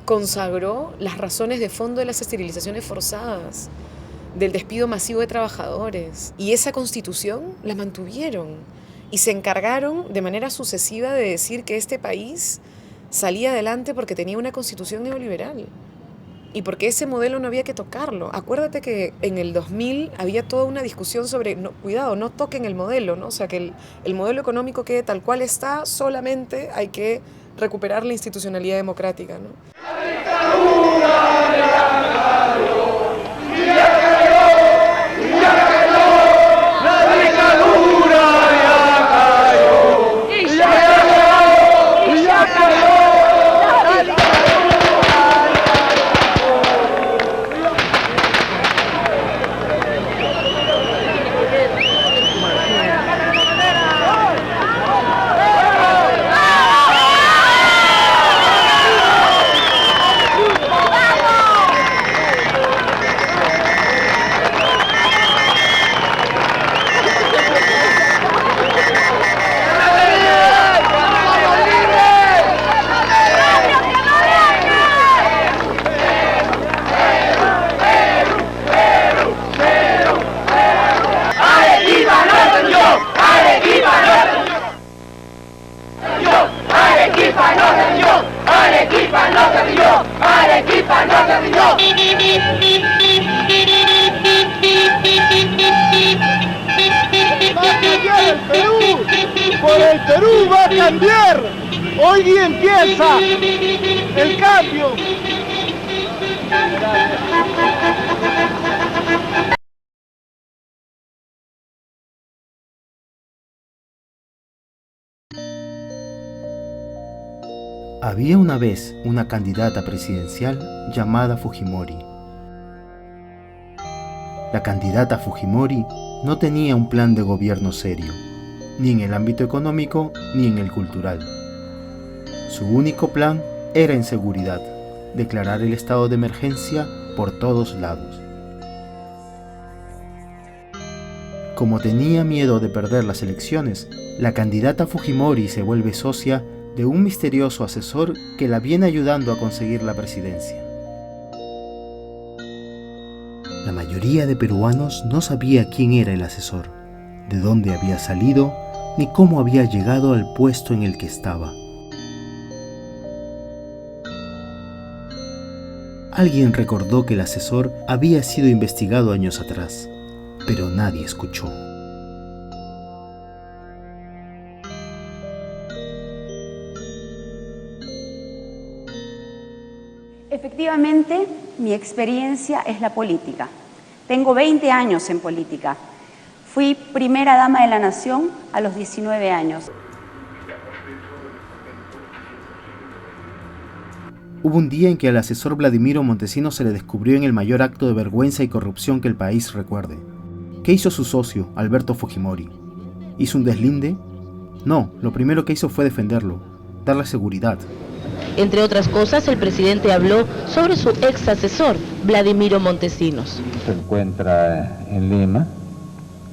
consagró las razones de fondo de las esterilizaciones forzadas, del despido masivo de trabajadores. Y esa constitución la mantuvieron y se encargaron de manera sucesiva de decir que este país salía adelante porque tenía una constitución neoliberal y porque ese modelo no había que tocarlo. Acuérdate que en el 2000 había toda una discusión sobre, no, cuidado, no toquen el modelo, ¿no? O sea, que el modelo económico quede tal cual está, solamente hay que recuperar la institucionalidad democrática, ¿no? Por el Perú va a cambiar. Hoy día empieza el cambio. Había una vez una candidata presidencial llamada Fujimori. La candidata Fujimori no tenía un plan de gobierno serio, ni en el ámbito económico ni en el cultural. Su único plan era inseguridad, declarar el estado de emergencia por todos lados. Como tenía miedo de perder las elecciones, la candidata Fujimori se vuelve socia de un misterioso asesor que la viene ayudando a conseguir la presidencia. La mayoría de peruanos no sabía quién era el asesor, de dónde había salido, ni cómo había llegado al puesto en el que estaba. Alguien recordó que el asesor había sido investigado años atrás, pero nadie escuchó. Efectivamente, mi experiencia es la política. Tengo 20 años en política. Fui primera dama de la Nación a los 19 años. Hubo un día en que al asesor Vladimiro Montesinos se le descubrió en el mayor acto de vergüenza y corrupción que el país recuerde. ¿Qué hizo su socio, Alberto Fujimori? ¿Hizo un deslinde? No, lo primero que hizo fue defenderlo, darle seguridad. Entre otras cosas, el presidente habló sobre su ex asesor, Vladimiro Montesinos. Se encuentra en Lima,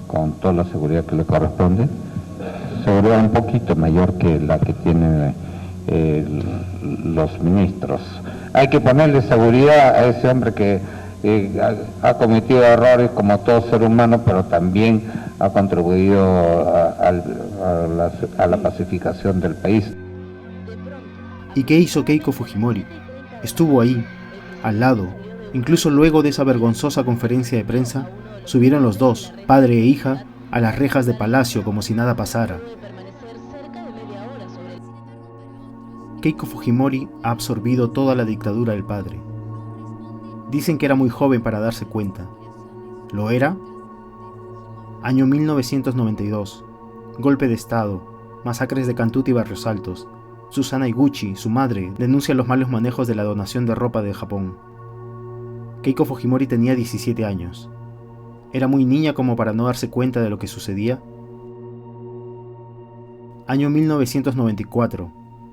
con toda la seguridad que le corresponde, seguridad un poquito mayor que la que tienen los ministros. Hay que ponerle seguridad a ese hombre que ha cometido errores como todo ser humano, pero también ha contribuido a la pacificación del país. ¿Y qué hizo Keiko Fujimori? Estuvo ahí, al lado. Incluso luego de esa vergonzosa conferencia de prensa, subieron los dos, padre e hija, a las rejas de Palacio como si nada pasara. Keiko Fujimori ha absorbido toda la dictadura del padre. Dicen que era muy joven para darse cuenta. ¿Lo era? Año 1992. Golpe de Estado. Masacres de Cantuta y Barrios Altos. Susana Iguchi, su madre, denuncia los malos manejos de la donación de ropa de Japón. Keiko Fujimori tenía 17 años. ¿Era muy niña como para no darse cuenta de lo que sucedía? Año 1994.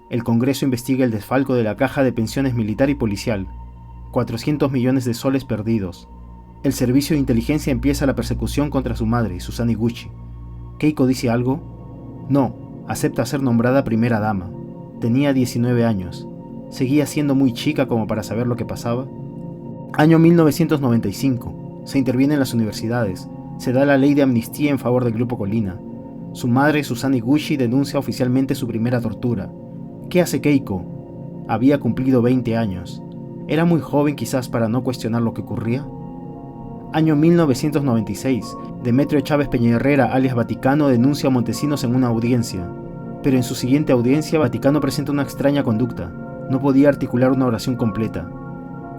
El Congreso investiga el desfalco de la Caja de Pensiones Militar y Policial. 400 millones de soles perdidos. El servicio de inteligencia empieza la persecución contra su madre, Susana Iguchi. ¿Keiko dice algo? No, acepta ser nombrada primera dama. Tenía 19 años. ¿Seguía siendo muy chica como para saber lo que pasaba? Año 1995. Se interviene en las universidades. Se da la ley de amnistía en favor del Grupo Colina. Su madre, Susana Iguchi, denuncia oficialmente su primera tortura. ¿Qué hace Keiko? Había cumplido 20 años. ¿Era muy joven quizás para no cuestionar lo que ocurría? Año 1996. Demetrio Chávez Peñaherrera, alias Vaticano, denuncia a Montesinos en una audiencia. Pero en su siguiente audiencia, Vaticano presenta una extraña conducta. No podía articular una oración completa.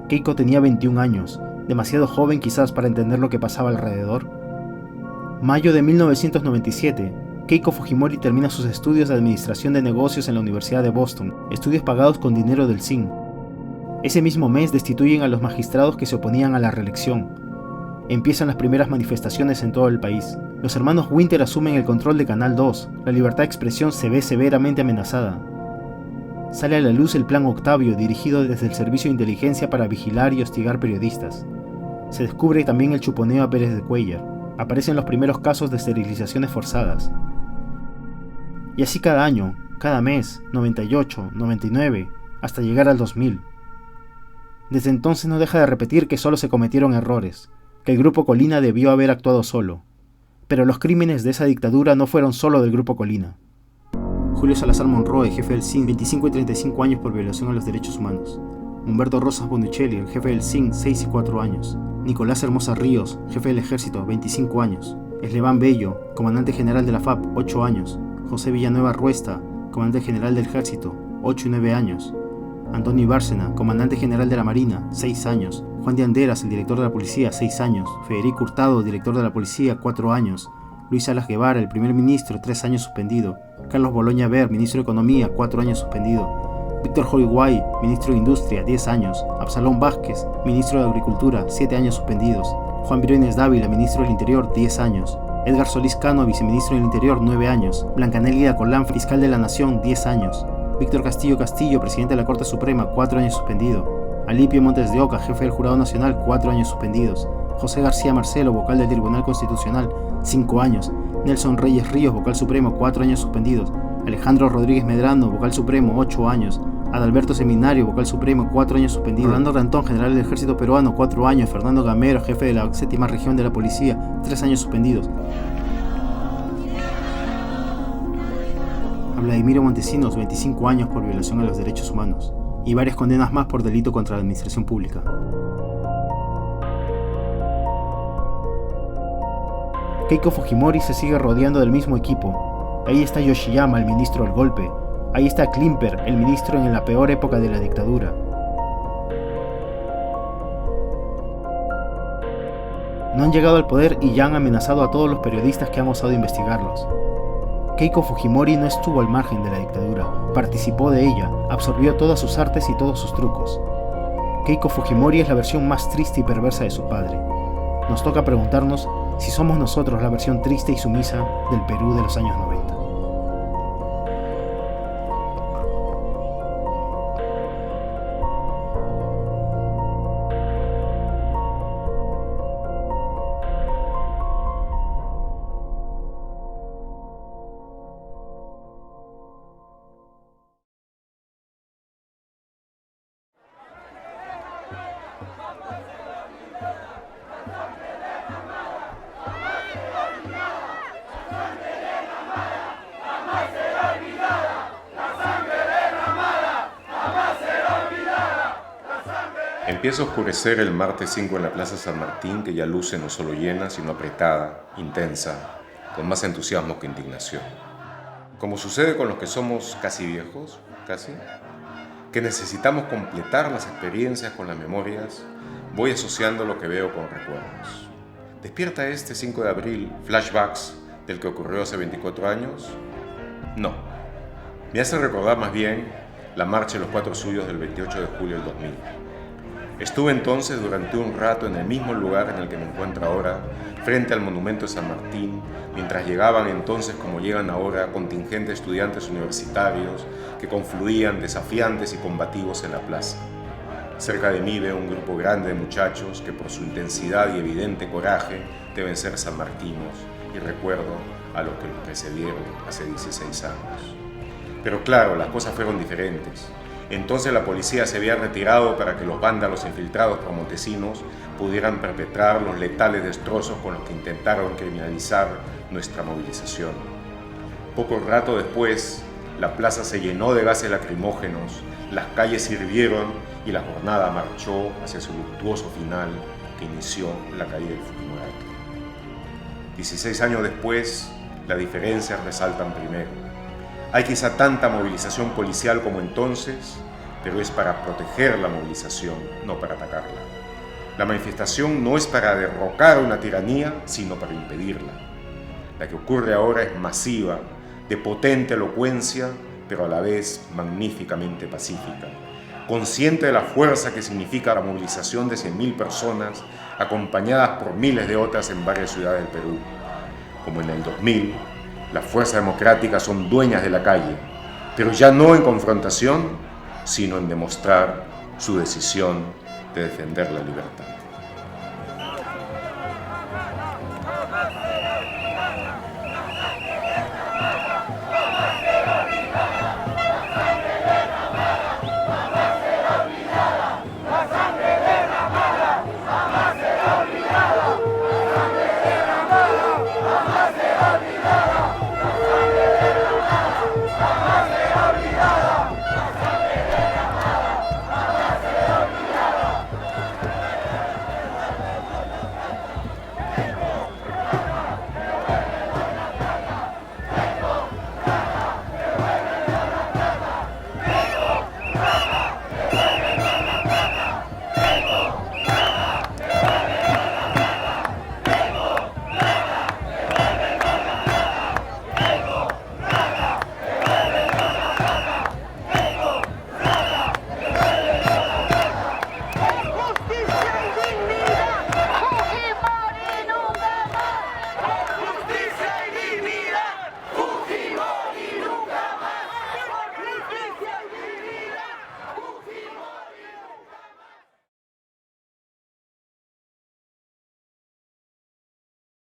Keiko tenía 21 años, demasiado joven quizás para entender lo que pasaba alrededor. Mayo de 1997. Keiko Fujimori termina sus estudios de Administración de Negocios en la Universidad de Boston, estudios pagados con dinero del CIN. Ese mismo mes destituyen a los magistrados que se oponían a la reelección. Empiezan las primeras manifestaciones en todo el país. Los hermanos Winter asumen el control de Canal 2. La libertad de expresión se ve severamente amenazada. Sale a la luz el Plan Octavio, dirigido desde el Servicio de Inteligencia para vigilar y hostigar periodistas. Se descubre también el chuponeo a Pérez de Cuéllar. Aparecen los primeros casos de esterilizaciones forzadas. Y así cada año, cada mes, 98, 99, hasta llegar al 2000. Desde entonces no deja de repetir que solo se cometieron errores, que el Grupo Colina debió haber actuado solo. Pero los crímenes de esa dictadura no fueron solo del Grupo Colina. Julio Salazar Monroe, jefe del CIN, 25 y 35 años por violación a los derechos humanos. Humberto Rosas Bonuccelli, el jefe del CIN, 6 y 4 años. Nicolás Hermosa Ríos, jefe del Ejército, 25 años. Esleván Bello, comandante general de la FAP, 8 años. José Villanueva Ruesta, comandante general del Ejército, 8 y 9 años. Antonio Bárcena, comandante general de la Marina, 6 años. Juan de Anderas, el director de la Policía, 6 años. Federico Hurtado, director de la Policía, 4 años. Luis Salas Guevara, el primer ministro, 3 años suspendido. Carlos Boloña Ver, ministro de Economía, 4 años suspendido. Víctor Holguay, ministro de Industria, 10 años. Absalón Vázquez, ministro de Agricultura, 7 años suspendidos. Juan Briones Dávila, ministro del Interior, 10 años. Edgar Solís Cano, viceministro del Interior, 9 años. Blanca Nélida Colán, fiscal de la Nación, 10 años. Víctor Castillo Castillo, presidente de la Corte Suprema, 4 años suspendido. Alipio Montes de Oca, jefe del Jurado Nacional, 4 años suspendidos. José García Marcelo, vocal del Tribunal Constitucional, 5 años. Nelson Reyes Ríos, vocal supremo, 4 años suspendidos. Alejandro Rodríguez Medrano, vocal supremo, 8 años. Adalberto Seminario, vocal supremo, 4 años suspendido. Rolando Rantón, general del Ejército Peruano, 4 años. Fernando Gamero, jefe de la 7ª Región de la Policía, 3 años suspendidos. A Vladimiro Montesinos, 25 años por violación a los derechos humanos. Y varias condenas más por delito contra la administración pública. Keiko Fujimori se sigue rodeando del mismo equipo. Ahí está Yoshiyama, el ministro del golpe. Ahí está Klimper, el ministro en la peor época de la dictadura. No han llegado al poder y ya han amenazado a todos los periodistas que han osado investigarlos. Keiko Fujimori no estuvo al margen de la dictadura, participó de ella, absorbió todas sus artes y todos sus trucos. Keiko Fujimori es la versión más triste y perversa de su padre. Nos toca preguntarnos si somos nosotros la versión triste y sumisa del Perú de los años 90. Empieza a oscurecer el martes 5 en la Plaza San Martín, que ya luce no solo llena, sino apretada, intensa, con más entusiasmo que indignación. Como sucede con los que somos casi viejos, que necesitamos completar las experiencias con las memorias, voy asociando lo que veo con recuerdos. ¿Despierta este 5 de abril flashbacks del que ocurrió hace 24 años? No. Me hace recordar más bien la marcha de los 4 suyos del 28 de julio del 2000. Estuve entonces durante un rato en el mismo lugar en el que me encuentro ahora, frente al monumento de San Martín, mientras llegaban entonces, como llegan ahora, contingentes de estudiantes universitarios que confluían desafiantes y combativos en la plaza. Cerca de mí veo un grupo grande de muchachos que por su intensidad y evidente coraje deben ser sanmartinos, y recuerdo a los que los precedieron hace 16 años. Pero claro, las cosas fueron diferentes. Entonces la policía se había retirado para que los vándalos infiltrados por Montesinos pudieran perpetrar los letales destrozos con los que intentaron criminalizar nuestra movilización. Poco rato después, la plaza se llenó de gases lacrimógenos, las calles hirvieron y la jornada marchó hacia su luctuoso final que inició la caída del Fujimorato. 16 años después, las diferencias resaltan primero. Hay quizá tanta movilización policial como entonces, pero es para proteger la movilización, no para atacarla. La manifestación no es para derrocar una tiranía, sino para impedirla. La que ocurre ahora es masiva, de potente elocuencia, pero a la vez magníficamente pacífica, consciente de la fuerza que significa la movilización de 100.000 personas, acompañadas por miles de otras en varias ciudades del Perú. Como en el 2000, las fuerzas democráticas son dueñas de la calle, pero ya no en confrontación, sino en demostrar su decisión de defender la libertad.